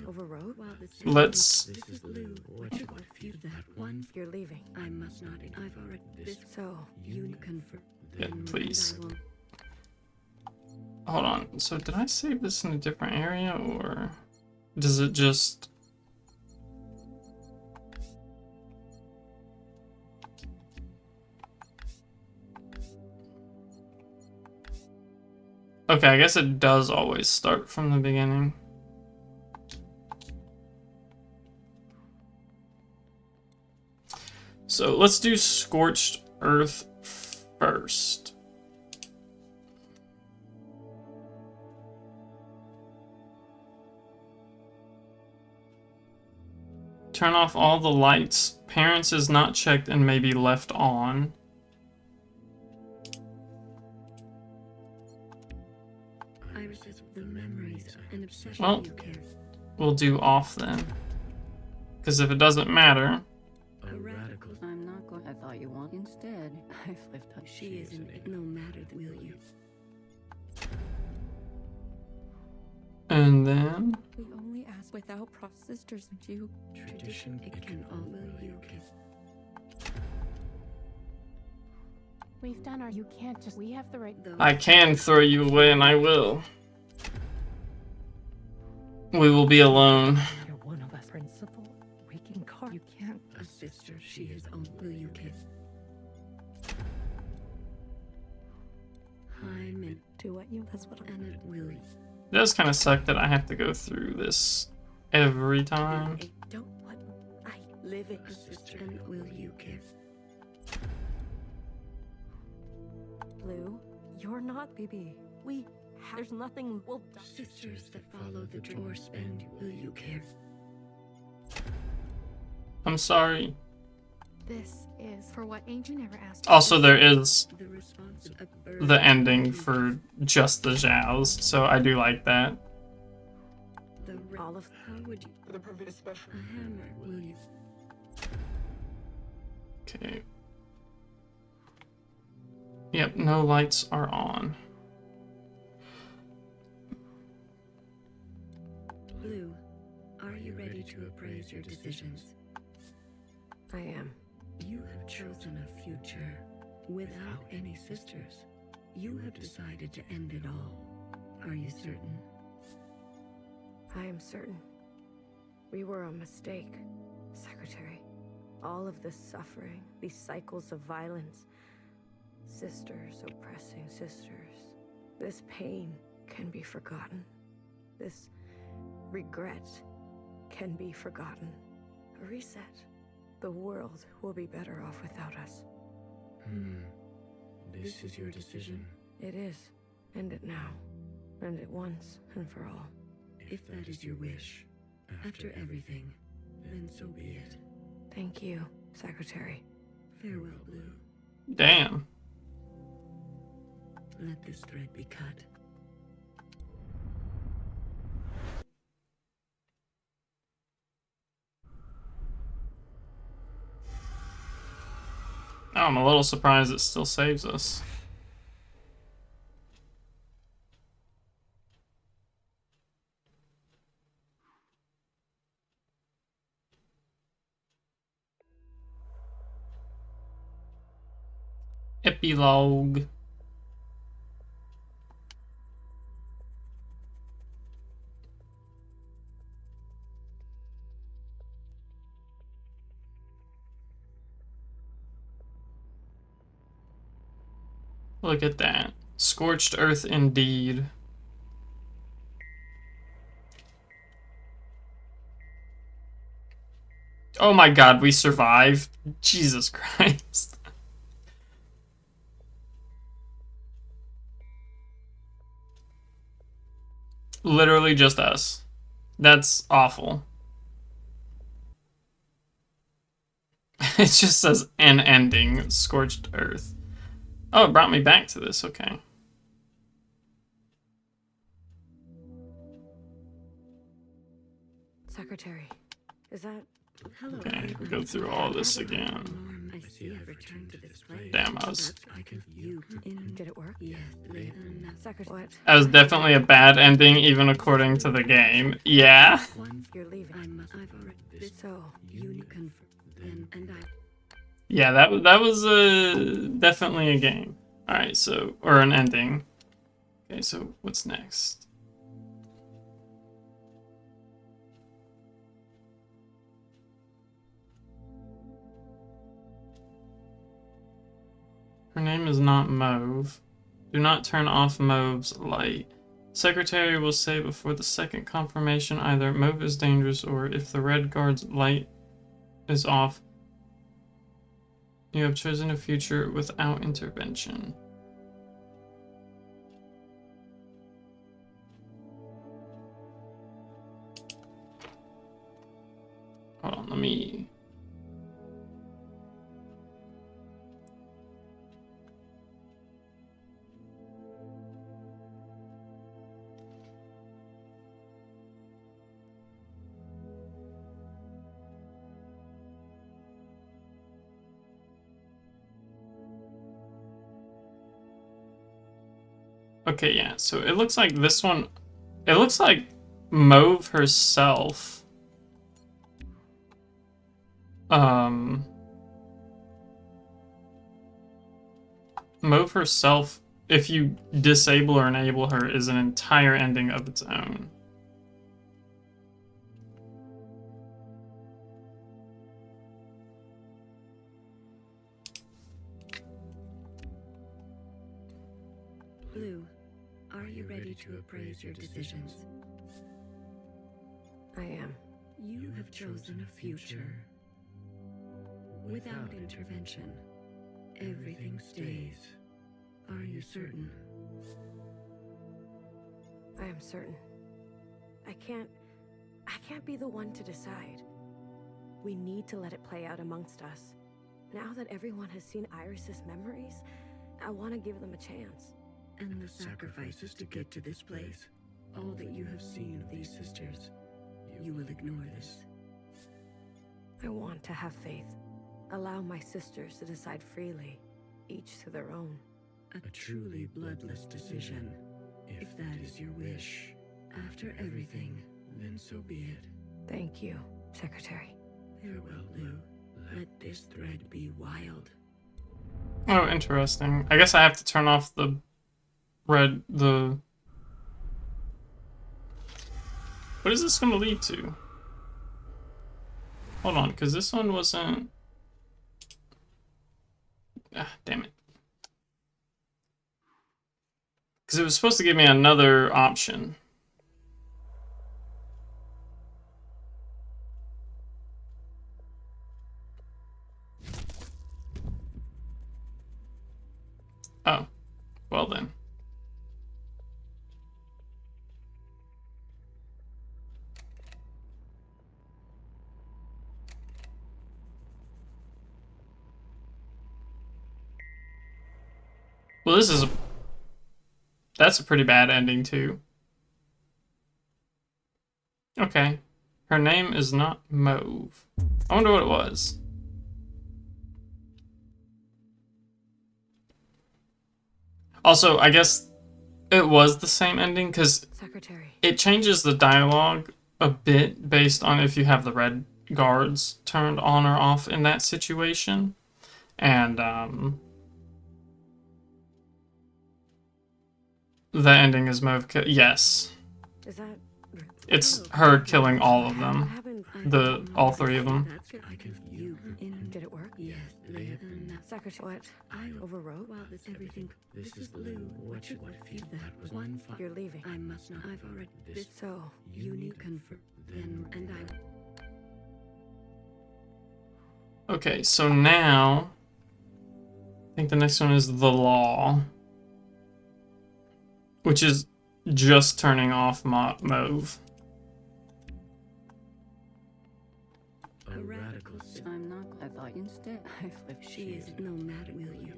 overrode? let's... You're leaving. I must not. I've already. So, you confirm. yeah, please. Hold on. So, did I save this in a different area, or... does it just... okay, I guess it does always start from the beginning. So let's do Scorched Earth first. Turn off all the lights. Parents is not checked and may be left on. The memories and obsession Well, you carry. we'll do off then. Because if it doesn't matter... I'm not going. I thought you wanted instead. I've lived up. She isn't. No matter, will you? and then... We only ask without sisters and you. Tradition, it can all will you. We've done our. You can't just. We have the right. I can throw you away, and I will. We will be alone. You're one of us, Principal. We can call. You can't. A sister, she is on. Will you kiss? Hyman, Do what you. That's what and it will. It does kind of suck that I have to go through this every time. Don't what I live it. A sister, and will you kiss? Blue, you're not BB. There's nothing. We'll die. Sisters that follow the drawer spend. Will you care? I'm sorry. This is for what Ancient never asked. Also, there is The response of the ending for just the Zhaos, so I do like that. All of how would you? For the perfect special. A hammer, will you? Okay. Yep, no lights are on. Blue, are you ready to appraise your decisions? I am. You have chosen a future without any sisters. You have decided to end it all. Are you certain? I am certain. We were a mistake, Secretary. All of this suffering, these cycles of violence, sisters oppressing sisters. This pain can be forgotten. This regret can be forgotten. A reset. The world will be better off without us. This is your decision. It is. End it now. End it once and for all. If that is your wish, after everything, then so be it. Thank you, Secretary. Farewell, Blue. Damn. Let this thread be cut. I'm a little surprised it still saves us. Epilogue. Look at that. Scorched earth indeed. Oh my god, we survived. Jesus Christ. Literally just us. That's awful. It just says an ending, scorched earth. Oh, it brought me back to this, okay. Secretary, is that... Hello. Okay, we go through all this again. Damn, Did it work? Yes. Secretary, what? That was definitely a bad ending, even according to the game. Yeah. You're leaving. So, you confirm, and I... Yeah, that was definitely a game. Alright, so, or an ending. Okay, so what's next? Her name is not Mauve. Do not turn off Mauve's light. Secretary will say before the second confirmation either Mauve is dangerous or if the red guard's light is off, you have chosen a future without intervention. Hold on, let me... Okay, yeah, so it looks like this one... It looks like Mauve herself... Mauve herself, if you disable or enable her, is an entire ending of its own. Blue, are you ready to appraise your decisions? I am. You have chosen a future. Without intervention, everything stays. Are you certain? I am certain. I can't be the one to decide. We need to let it play out amongst us. Now that everyone has seen Iris's memories, I want to give them a chance. And the sacrifices to get to this place, all that you have seen of these sisters, you will ignore this. I want to have faith. Allow my sisters to decide freely, each to their own. A truly bloodless decision, if that is your wish. After everything, then so be it. Thank you, Secretary. Farewell, Lou. Let this thread be wild. Oh, interesting. I guess I have to turn off the the... What is this going to lead to? Hold on, because this one wasn't... Ah, damn it. Because it was supposed to give me another option. Oh, well then. Well, this is that's a pretty bad ending, too. Okay. Her name is not Mauve. I wonder what it was. Also, I guess it was the same ending, because it changes the dialogue a bit based on if you have the red guards turned on or off in that situation. And, The ending is Mauve yes. Is that... It's her killing all of them. All three of them. Did it work? Yes, they have been. Secretary, what? I overwrote? Well, everything. This is Blue. What if that was one fight? You're leaving. I must not. I've already. This. So, You need confirm. Then and I. Okay, so now I think the next one is the law, which is just turning off Mauve. A radical. I'm not. I thought instead I flipped. She is no matter. Will you?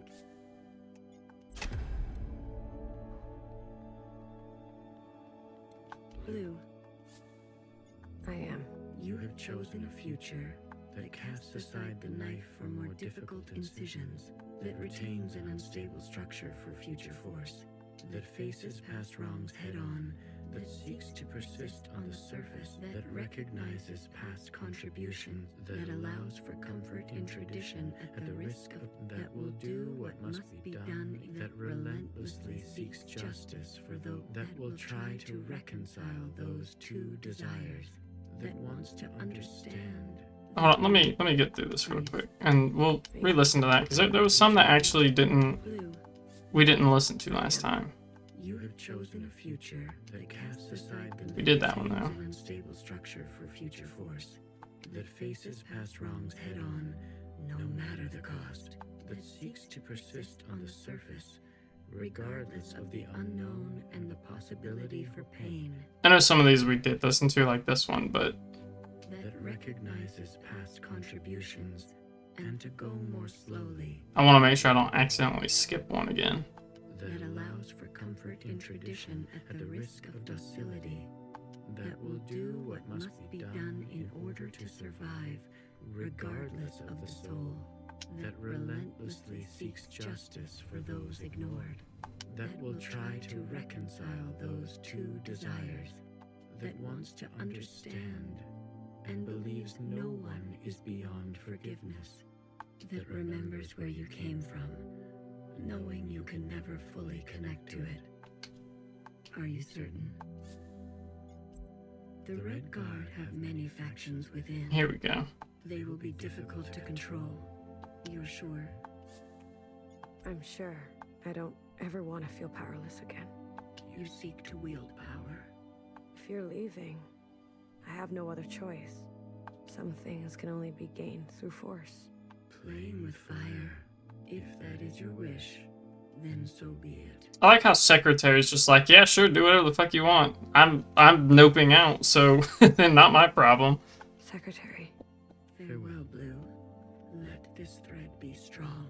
Blue. I am. You have chosen a future that casts aside the knife for more difficult incisions, that retains an unstable structure for future force, that faces past wrongs head-on, that seeks to persist on the surface, that recognizes past contributions, that allows for comfort in tradition at the risk of, that will do what must be done, that relentlessly seeks justice for those, that will try to reconcile those two desires, that wants to understand. Hold on, let me get through this real quick, and we'll re-listen to that because there was some that actually we didn't listen to last time. You have chosen a future that casts aside the We did that one though. an unstable structure for future force, that faces past wrongs head on, no matter the cost, that seeks to persist on the surface, regardless of the unknown and the possibility for pain. I know some of these we did listen to, like this one, but that recognizes past contributions and to go more slowly. I want to make sure I don't accidentally skip one again. That allows for comfort in tradition at the risk of docility, that will do what must be done in order to survive, regardless of the soul, that relentlessly seeks justice for those ignored, that will try to reconcile those two desires, that wants to understand and believes no one is beyond forgiveness, that remembers where you came from, knowing you can never fully connect to it. Are you certain? The Red Guard have many factions within. Here we go. They will be difficult to control. You're sure? I'm sure. I don't ever want to feel powerless again. You seek to wield power. If you're leaving, I have no other choice. Some things can only be gained through force. Playing with fire. If that is your wish, then so be it. I like how Secretary's just like, yeah, sure, do whatever the fuck you want. I'm noping out, so not my problem. Secretary. Farewell, Blue. Let this thread be strong.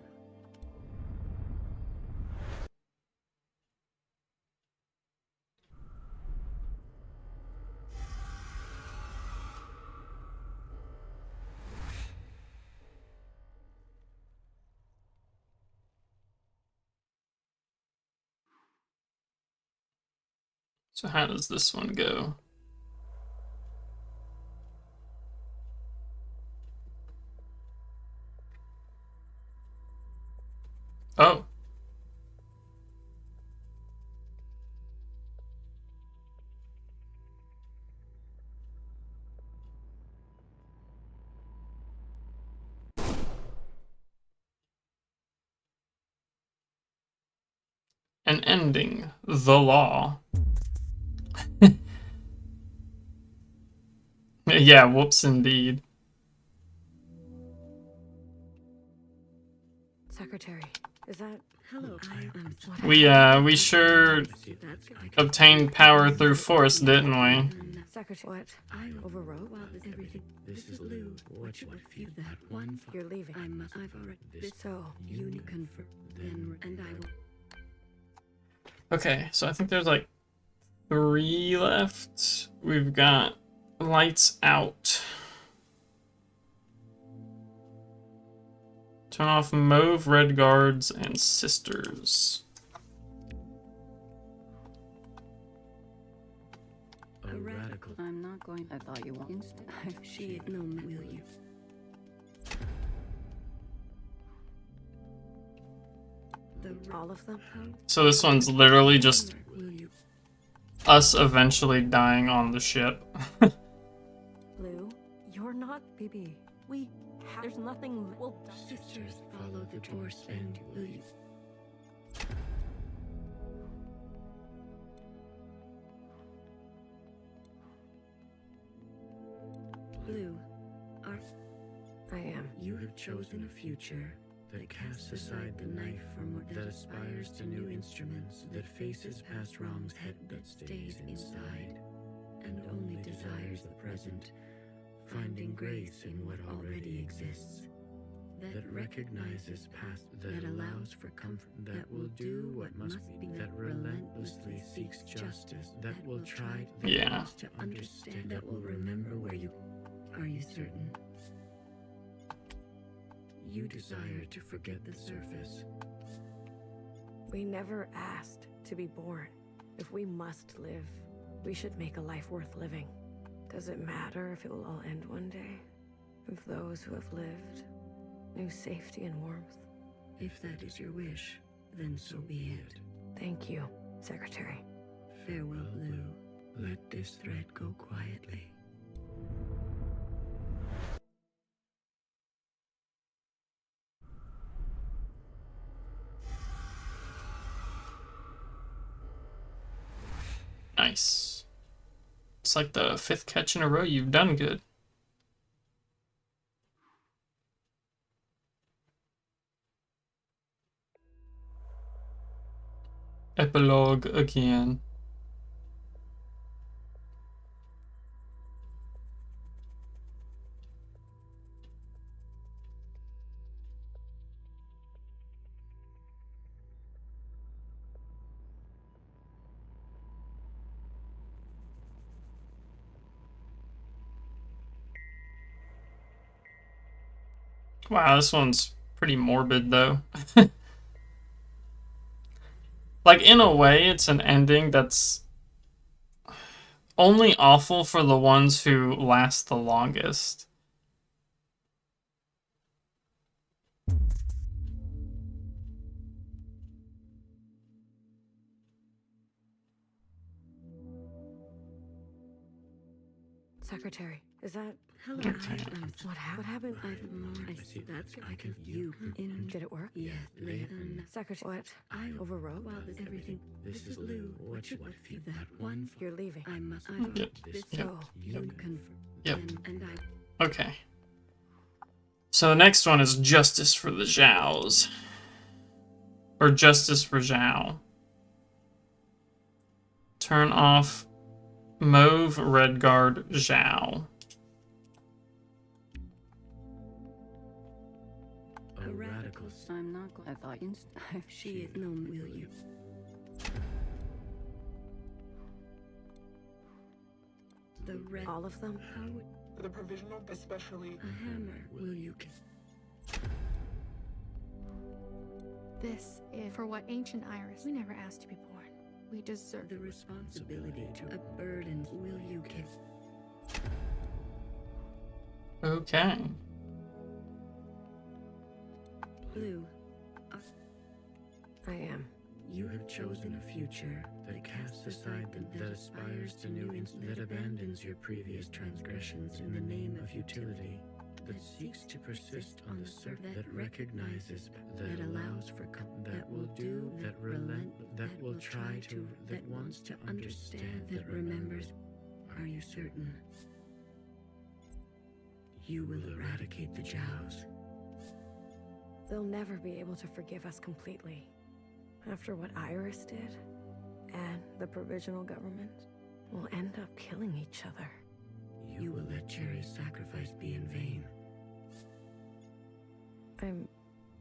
So how does this one go? Oh. An ending. The law. Yeah, whoops indeed. Secretary, is that... Hello, We sure obtained power through force, didn't we? Secretary, what? I overwrote? Well, everything. This is Blue. What if that one? You're leaving. I've already. So, you need confirm. Then and I will. Okay, so I think there's like 3 left. We've got lights out. Turn off Mauve, Red Guards, and Sisters. A radical. I'm not going. I thought you wanted. She no will you. All of them? So this one's literally just us eventually dying on the ship. Blue, you're not BB. There's nothing. Well, Sisters, follow the doors and will you? Blue, I am. You have chosen a future that casts aside the knife from that aspires to new instruments, that faces past wrongs, head that stays inside, and only desires the present, finding grace in what already exists, that recognizes past, that allows for comfort, that will do what must be, that relentlessly seeks justice, that will try to understand, that will remember where you are. You certain? You desire to forget the surface. We never asked to be born. If we must live, we should make a life worth living. Does it matter if it will all end one day? If those who have lived knew safety and warmth? If that is your wish, then so be it. Thank you, Secretary. Farewell, Blue. Let this thread go quietly. Nice. It's like the 5th catch in a row. You've done good. Epilogue again. Wow, this one's pretty morbid, though. Like, in a way, it's an ending that's only awful for the ones who last the longest. Secretary, is that... Hello, What happened? I can you in. Did it work? Yeah, Secretary, what? I overwrote? Well, everything. This is Lou. What should that one? You're leaving. I must. Yep. So, you confirm. Yep. And I. Okay. So the next one is Justice for the Zhaos. Or Justice for Zhao. Turn off Mauve Redguard Zhao. A radical. I'm not glad. I thought She is known, will you? The red. all of them? How? The provisional, especially. A hammer. Will you? This is for what ancient Iris. We never asked to be born. We deserve The responsibility to a burden. Will you give? Okay. Blue. I am. You have chosen a future that casts aside that aspires to new that abandons your previous transgressions in the name of utility, that seeks to persist on the surface, that recognizes, that allows for that will do, that relent, that will try to, that wants to understand, that remembers. Are you certain? You will eradicate the Zhaos. They'll never be able to forgive us completely. After what Iris did, and the provisional government, we'll end up killing each other. You will let Jerry's sacrifice be in vain. I'm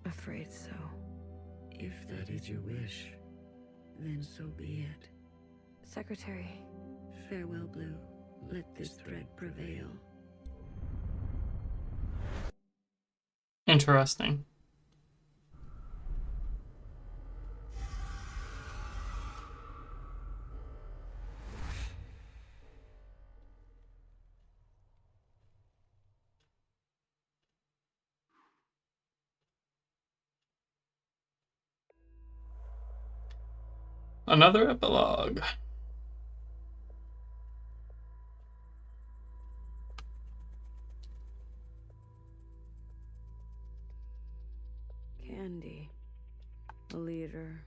afraid so. If that is your wish, then so be it. Secretary. Farewell, Blue. Let this thread prevail. Interesting. another epilogue. Candy. A leader.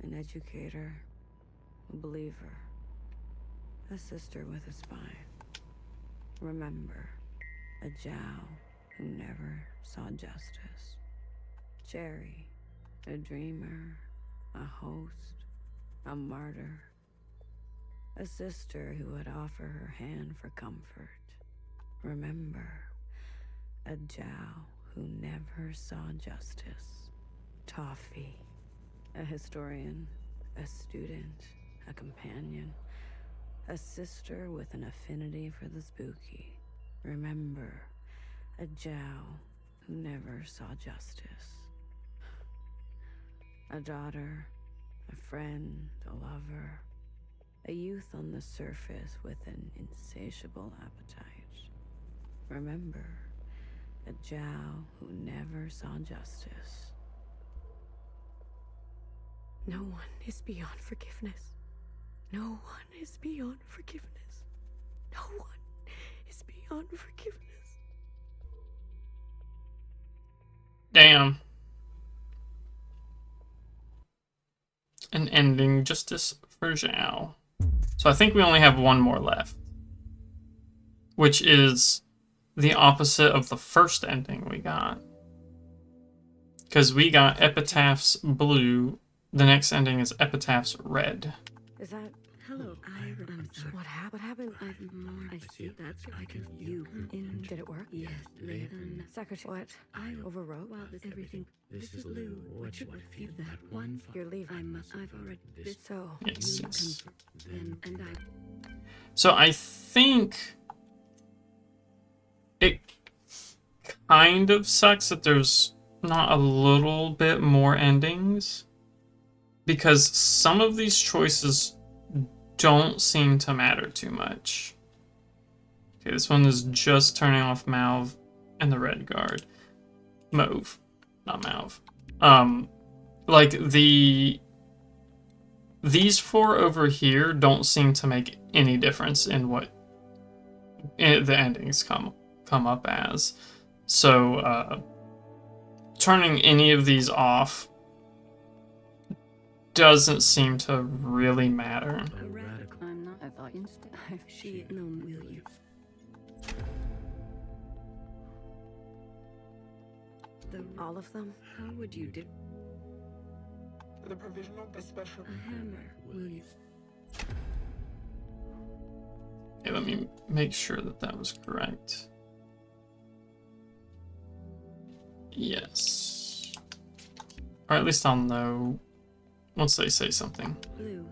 An educator. A believer. A sister with a spine. Remember, a Zhao who never saw justice. Cherry. A dreamer. A host. A martyr. A sister who would offer her hand for comfort. Remember, a Zhao who never saw justice. Toffee, a historian, a student, a companion, a sister with an affinity for the spooky. Remember, a Zhao who never saw justice. A daughter, a friend, a lover, a youth on the surface with an insatiable appetite. Remember, a Zhao who never saw justice. No one is beyond forgiveness. No one is beyond forgiveness. No one is beyond forgiveness. Damn. An ending justice for Zhao. So I think we only have one more left, which is the opposite of the first ending we got. Because we got Epitaph's blue, the next ending is Epitaph's red. Is that... Hello, I'm sorry. What happened? I've more. I see. That's I can you. Did it work? Yes, Leon. Secretary, what? I overwrote? Well, everything. This is Lou. What you feel that one. You're leaving. I've already. This. So... Yes. Then, and I... So I think it kind of sucks that there's not a little bit more endings, because some of these choices don't seem to matter too much. Okay, this one is just turning off Malv and the Red Guard. Mauve, not Malv. Like these four over here don't seem to make any difference in what the endings come up as. So turning any of these off doesn't seem to really matter. I'm not. I thought instead. She no will you. All of them? How would you do? The provisional special. A hammer, will you? Okay, let me make sure that that was correct. Yes. Or at least I'll know once they say something. Blue.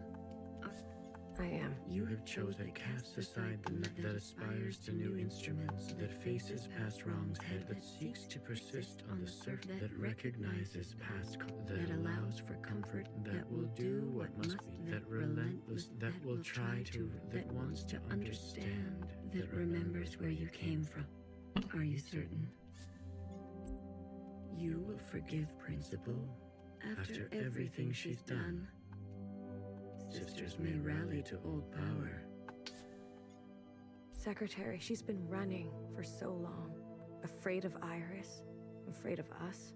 I am. You have chosen to cast aside the net that aspires to new instruments, that faces past wrongs head, that seeks to persist on the surface, that recognizes past, that allows for comfort, that will do what must be, that relentless, that will try to, that wants to understand, that remembers where you came from. Are you certain? You will forgive Principal after everything she's done. Sisters may rally to old power. Secretary, she's been running for so long. Afraid of Iris, afraid of us.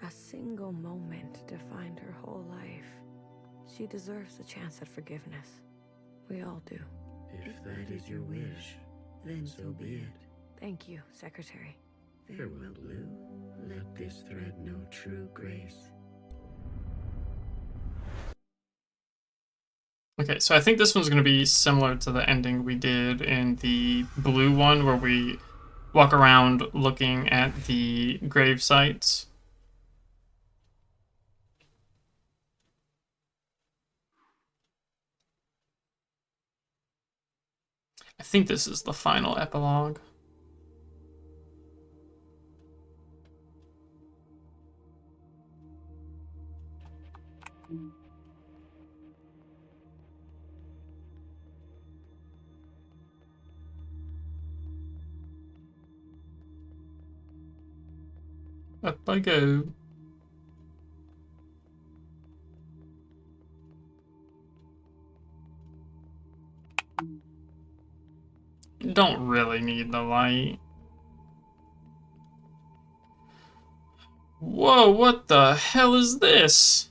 A single moment defined her whole life. She deserves a chance at forgiveness. We all do. If that is your wish, then so be it. Thank you, Secretary. Farewell, Blue. let this thread know true grace. Okay, so I think this one's going to be similar to the ending we did in the blue one, where we walk around looking at the grave sites. I think this is the final epilogue. Up I go. You don't really need the light. Whoa, what the hell is this?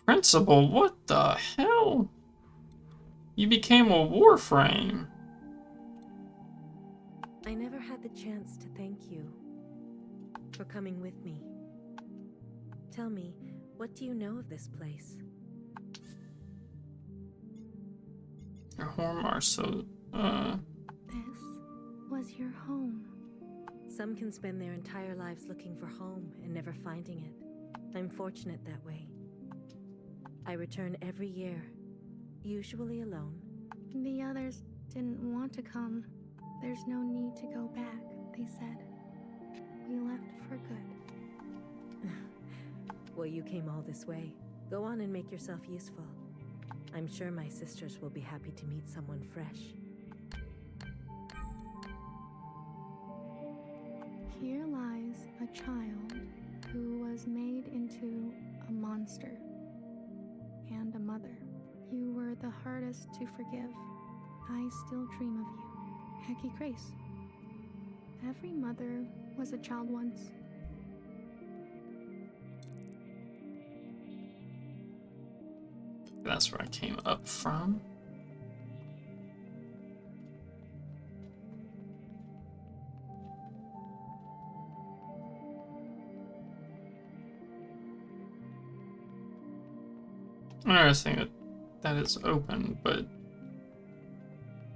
Principal, what the hell? You became a warframe. I never had the chance to thank you for coming with me. Tell me, what do you know of this place? Your home are so, This was your home. Some can spend their entire lives looking for home and never finding it. I'm fortunate that way. I return every year, usually alone. The others didn't want to come. There's no need to go back, they said. We left for good. Well, you came all this way. Go on and make yourself useful. I'm sure my sisters will be happy to meet someone fresh. Here lies a child who was made into a monster and a mother. You were the hardest to forgive. I still dream of you. Happy Grace. Every mother was a child once. that's where I came up from. Interesting that that is open, but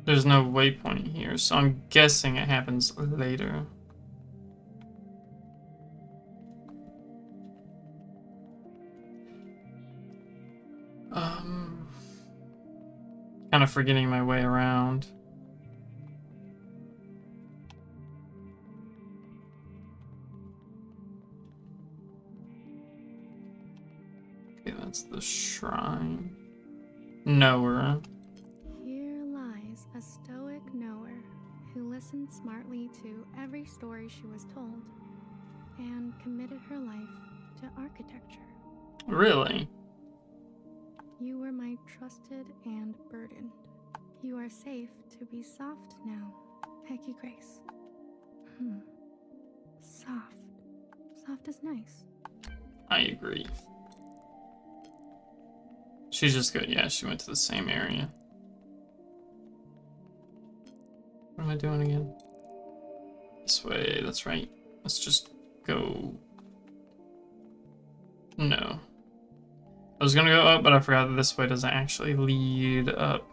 there's no waypoint here, so I'm guessing it happens later. Kind of forgetting my way around. Okay, that's the shrine. Knower. Here lies a stoic knower who listened smartly to every story she was told and committed her life to architecture. Really? You were my trusted and burdened. You are safe to be soft now, Hecky Grace. Soft. Soft is nice. I agree. She's just good. Yeah, she went to the same area. What am I doing again? This way, that's right. Let's just go. No. I was gonna go up, but I forgot that this way doesn't actually lead up.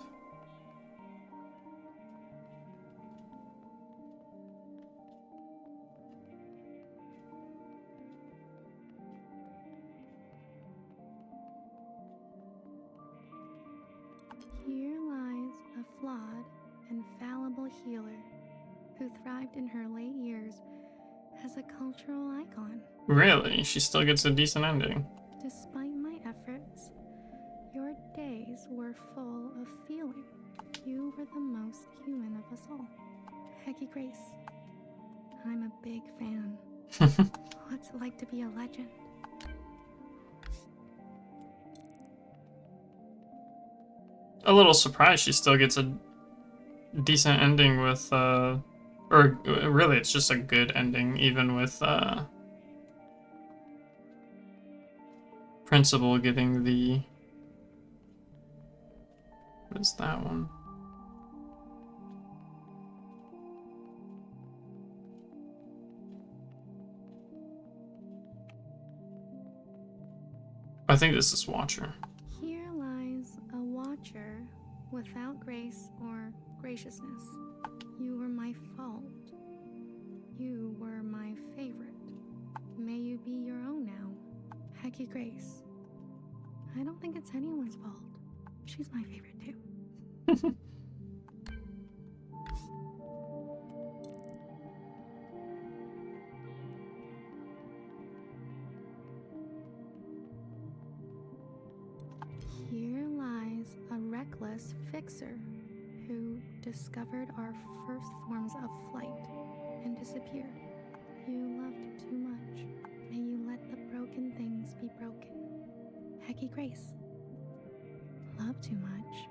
Here lies a flawed and fallible healer who thrived in her late years as a cultural icon. Really? She still gets a decent ending. Despite my efforts, your days were full of feeling. You were the most human of us all. Hecky Grace, I'm a big fan. What's it like to be a legend? A little surprised she still gets a decent ending with, or really it's just a good ending, even with, Principal getting the, what is that one? I think this is Watcher. Here lies a watcher without grace or graciousness. You were my fault. You were my favorite. May you be your own now. Hecky Grace. I don't think it's anyone's fault. She's my favorite too. Here lies a reckless fixer who discovered our first forms of flight and disappeared. You loved too much. May you let the broken things be broken. Hecky Grace. too much,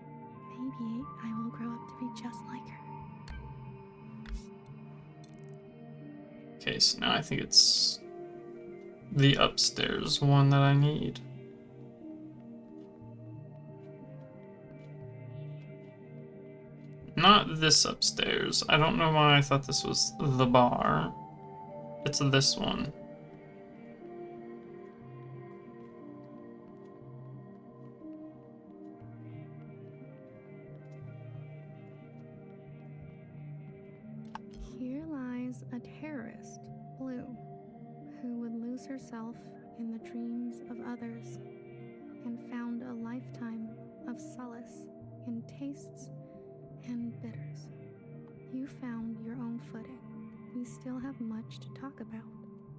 maybe I will grow up to be just like her. Okay, so now I think it's the upstairs one that I need. Not this upstairs. I don't know why I thought this was the bar. It's this one. Here lies a terrorist, Blue, who would lose herself in the dreams of others and found a lifetime of solace in tastes and bitters. You found your own footing. We still have much to talk about.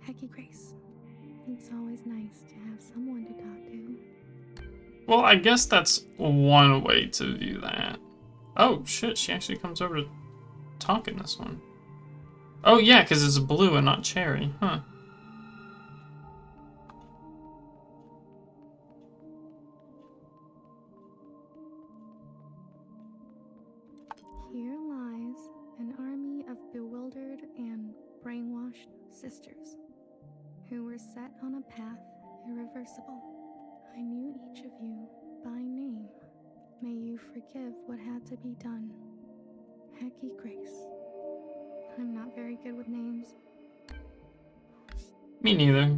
Hecky Grace, it's always nice to have someone to talk to. Well, I guess that's one way to view that. Oh, shit, she actually comes over to talk in this one. Oh, yeah, because it's blue and not cherry. Huh. Here lies an army of bewildered and brainwashed sisters who were set on a path irreversible. I knew each of you by name. May you forgive what had to be done. Hecky Grace. I'm not very good with names. Me neither.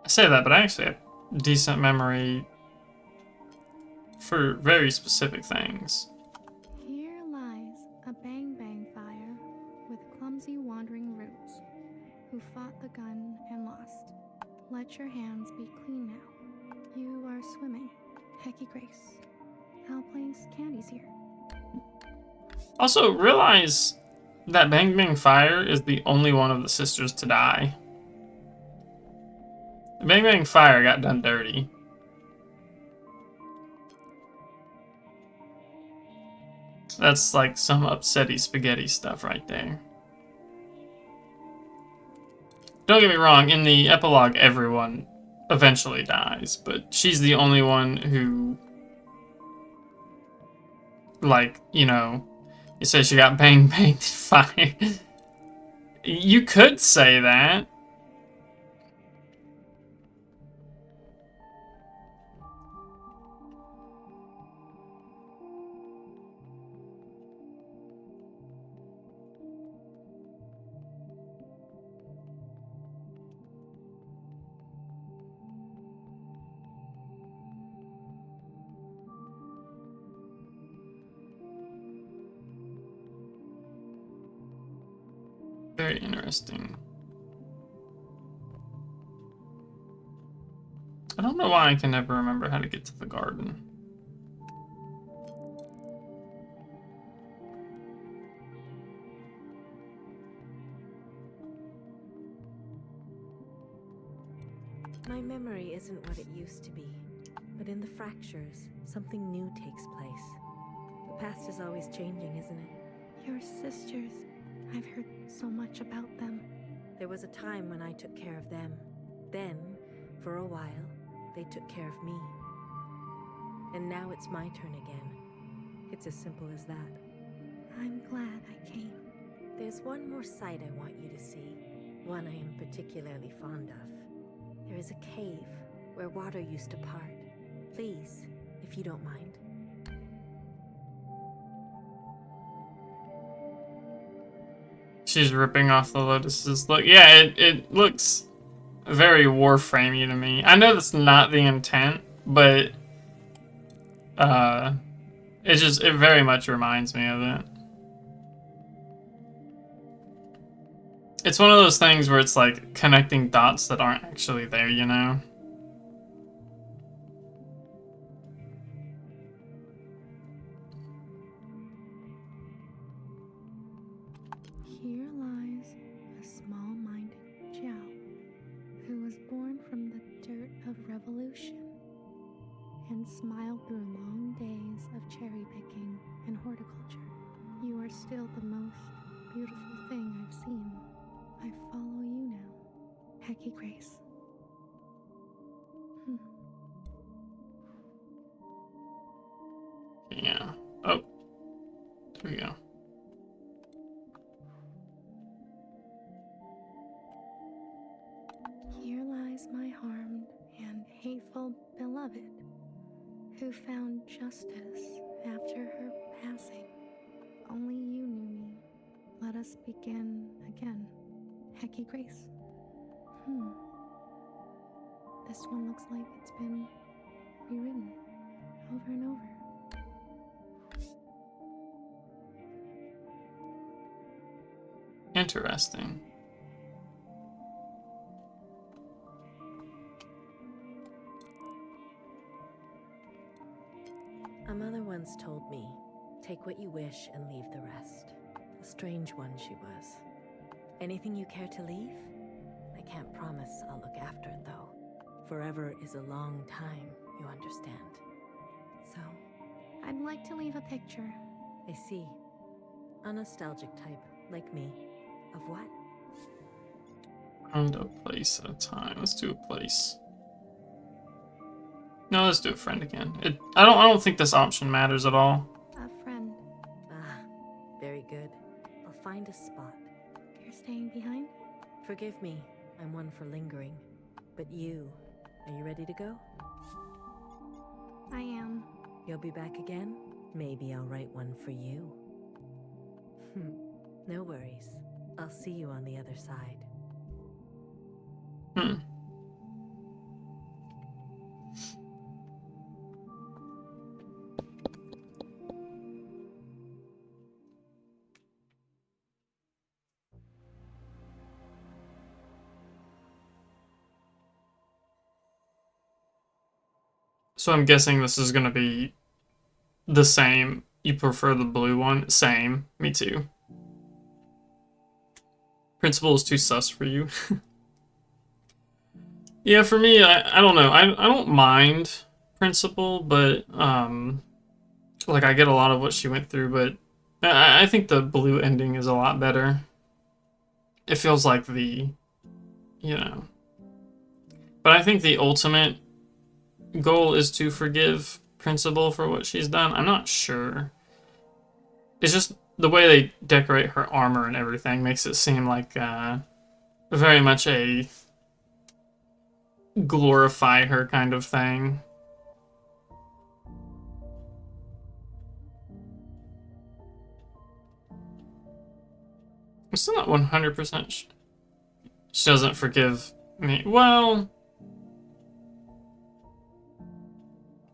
I say that, but I actually have decent memory for very specific things. Here lies a bang-bang fire with clumsy wandering roots who fought the gun and lost. Let your hands be clean now. You are swimming. Hecky Grace. I'll place candies here. Also, realize that Bang Bang Fire is the only one of the sisters to die. Bang Bang Fire got done dirty. That's like some upsetty spaghetti stuff right there. Don't get me wrong, in the epilogue everyone eventually dies, but she's the only one who, like, you know, you say she got bang banged fire. You could say that. Very interesting. I don't know why I can never remember how to get to the garden. My memory isn't what it used to be, but in the fractures, something new takes place. The past is always changing, isn't it? Your sisters. I've heard so much about them. There was a time when I took care of them. Then, for a while, they took care of me. And now it's my turn again. It's as simple as that. I'm glad I came. There's one more sight I want you to see. One I am particularly fond of. There is a cave where water used to part. Please, if you don't mind. She's ripping off the lotuses. Look, yeah, it looks very Warframey to me. I know that's not the intent, but it very much reminds me of it. It's one of those things where it's like connecting dots that aren't actually there, you know? Here lies a small-minded Jiao, who was born from the dirt of revolution and smiled through long days of cherry picking and horticulture. You are still the most beautiful thing I've seen. I follow you now. Hecky Grace. beloved, who found justice after her passing. Only you knew me. Let us begin again. Hecky Grace. This one looks like it's been rewritten over and over. Interesting. A mother once told me, take what you wish and leave the rest. A strange one she was. Anything you care to leave? I can't promise I'll look after it, though. Forever is a long time, you understand. So, I'd like to leave a picture. I see. A nostalgic type, like me. Of what? And a place at a time. Let's do a place. No, let's do a friend again. I don't think this option matters at all. A friend. Ah, very good. I'll find a spot. You're staying behind? Forgive me, I'm one for lingering. But you, are you ready to go? I am. You'll be back again? Maybe I'll write one for you. No worries. I'll see you on the other side. So I'm guessing this is gonna be the same. You prefer the blue one? Same. Me too. Principal is too sus for you. Yeah, for me, I don't know. I don't mind Principal, but like I get a lot of what she went through, but I think the blue ending is a lot better. It feels like the, you know. But I think the ultimate goal is to forgive Principal for what she's done. I'm not sure. It's just the way they decorate her armor and everything makes it seem like very much a glorify her kind of thing. I'm still not 100% sure. She doesn't forgive me. Well,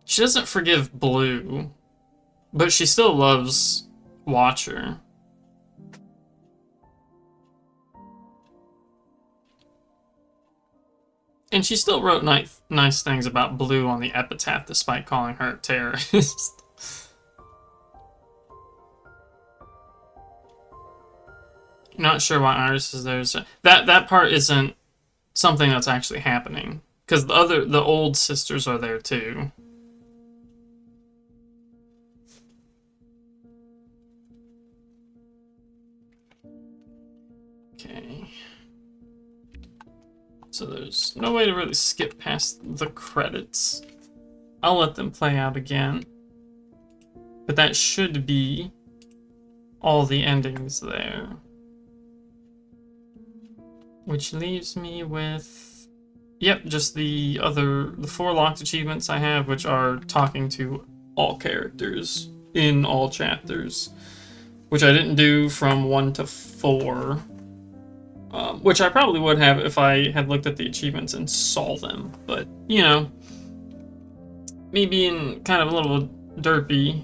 she doesn't forgive Blue, but she still loves Watcher. And she still wrote nice things about Blue on the epitaph despite calling her a terrorist. Not sure why Iris is there. So that part isn't something that's actually happening. Because the old sisters are there too. Okay. So there's no way to really skip past the credits. I'll let them play out again. But that should be all the endings there. Which leaves me with, yep, just the 4 locked achievements I have, which are talking to all characters in all chapters. Which I didn't do from 1 to 4. Which I probably would have if I had looked at the achievements and saw them. But, you know, me being kind of a little derpy,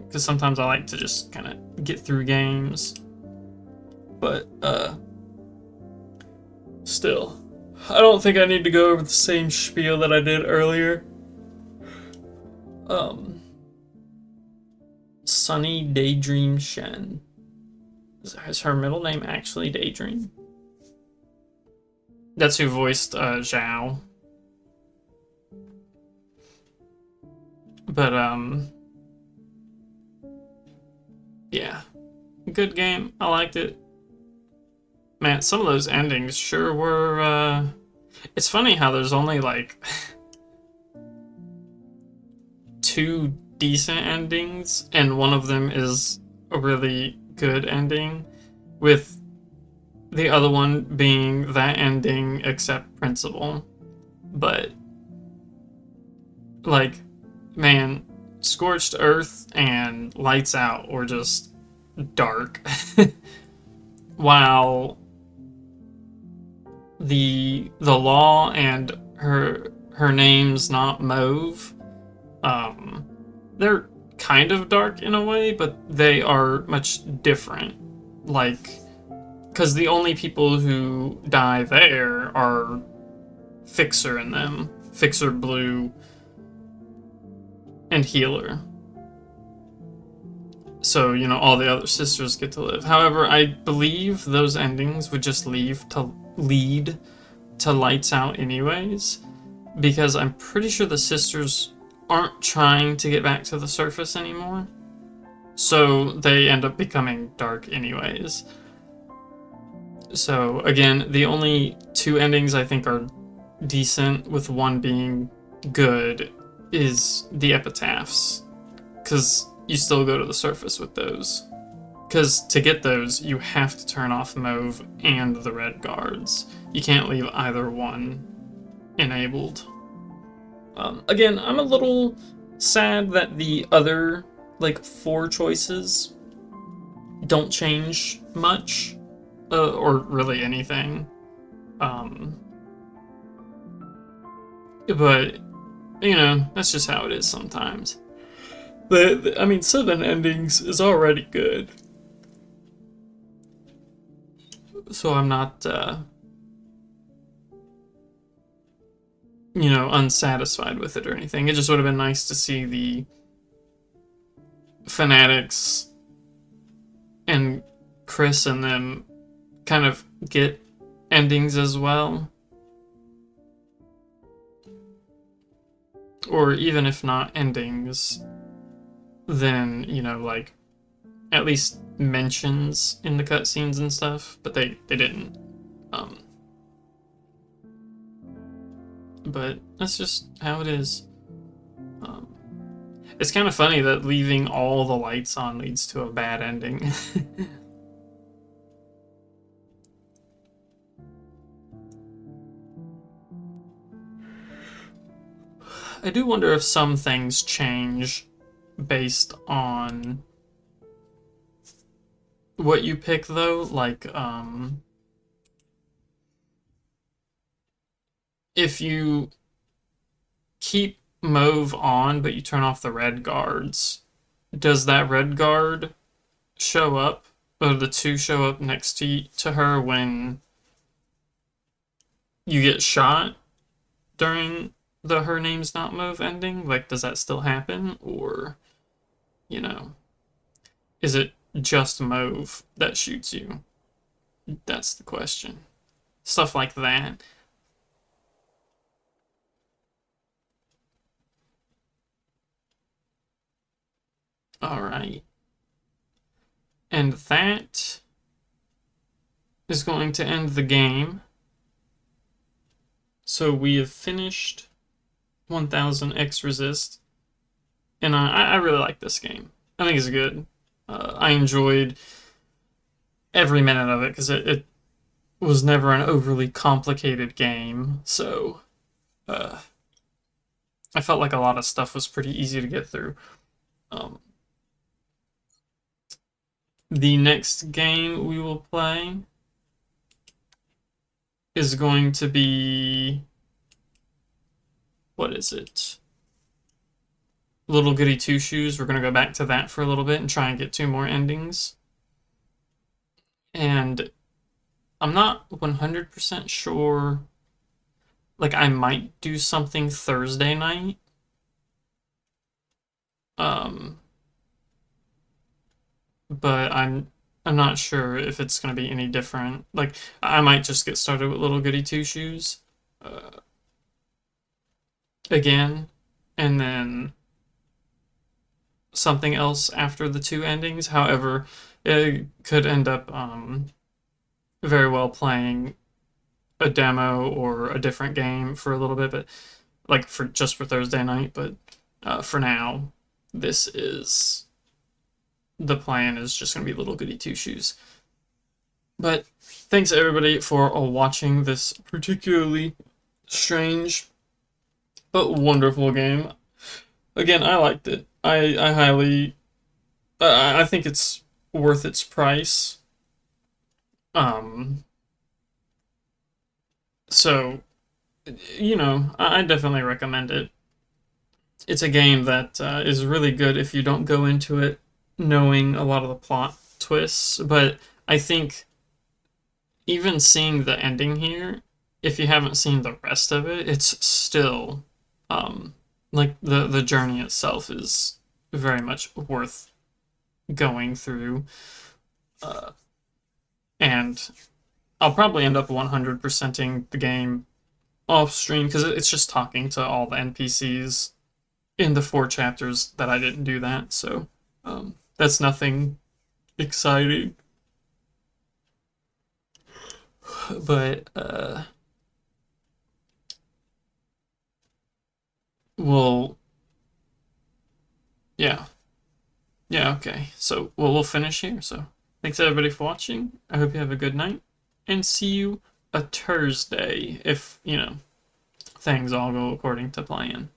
because sometimes I like to just kind of get through games. But, still, I don't think I need to go over the same spiel that I did earlier. Sunny Daydream Shen. Is her middle name actually Daydream? That's who voiced Zhao. But yeah, good game. I liked it. Man, some of those endings sure were. It's funny how there's only like 2 decent endings, and one of them is a really good ending, with the other one being that ending except Principal. But Like, man, Scorched Earth and Lights Out were just dark. While the law and her name's not Mauve, they're kind of dark in a way, but they are much different. Like, because the only people who die there are Fixer and them. Fixer, Blue, and Healer. So, you know, all the other sisters get to live. However, I believe those endings would just lead to Lights Out anyways, because I'm pretty sure the sisters aren't trying to get back to the surface anymore. So they end up becoming dark anyways. So again, the only two endings I think are decent, with one being good, is the epitaphs, because you still go to the surface with those. Because to get those, you have to turn off Mauve and the red guards. You can't leave either one enabled. Again, I'm a little sad that the other, like, 4 choices don't change much, or really anything. But, you know, that's just how it is sometimes. I mean, 7 endings is already good. So I'm not, you know, unsatisfied with it or anything. It just would have been nice to see the fanatics and Chris and them kind of get endings as well. Or even if not endings, then, you know, like, at least mentions in the cutscenes and stuff, but they didn't. But that's just how it is. It's kind of funny that leaving all the lights on leads to a bad ending. I do wonder if some things change based on what you pick, though. Like, if you keep Mauve on, but you turn off the red guards, does that red guard show up, or the 2 show up next to her when you get shot during the Her Name's Not Mauve ending? Like, does that still happen? Or, you know, is it just Mauve that shoots you? That's the question. Stuff like that. Alright. And that is going to end the game. So we have finished 1000xRESIST. And I really like this game. I think it's good. I enjoyed every minute of it, because it was never an overly complicated game. So I felt like a lot of stuff was pretty easy to get through. The next game we will play is going to be, what is it? Little Goody Two Shoes. We're going to go back to that for a little bit and try and get 2 more endings. And I'm not 100% sure. Like, I might do something Thursday night. But I'm not sure if it's going to be any different. Like, I might just get started with Little Goody Two Shoes again, and then something else after the 2 endings. However, it could end up very well playing a demo or a different game for a little bit, but like for Thursday night. But for now, this is the plan, is just going to be Little Goody Two Shoes. But thanks everybody for watching this particularly strange but wonderful game. again, I liked it. I highly, I think it's worth its price. So, you know, I definitely recommend it. It's a game that is really good if you don't go into it knowing a lot of the plot twists, but I think even seeing the ending here, if you haven't seen the rest of it, it's still like the journey itself is very much worth going through. And I'll probably end up 100%ing the game off stream because it's just talking to all the NPCs in the 4 chapters that I didn't do that, so that's nothing exciting. But we'll, yeah, okay. So we'll finish here. So thanks everybody for watching. I hope you have a good night, and see you a Thursday if, you know, things all go according to plan.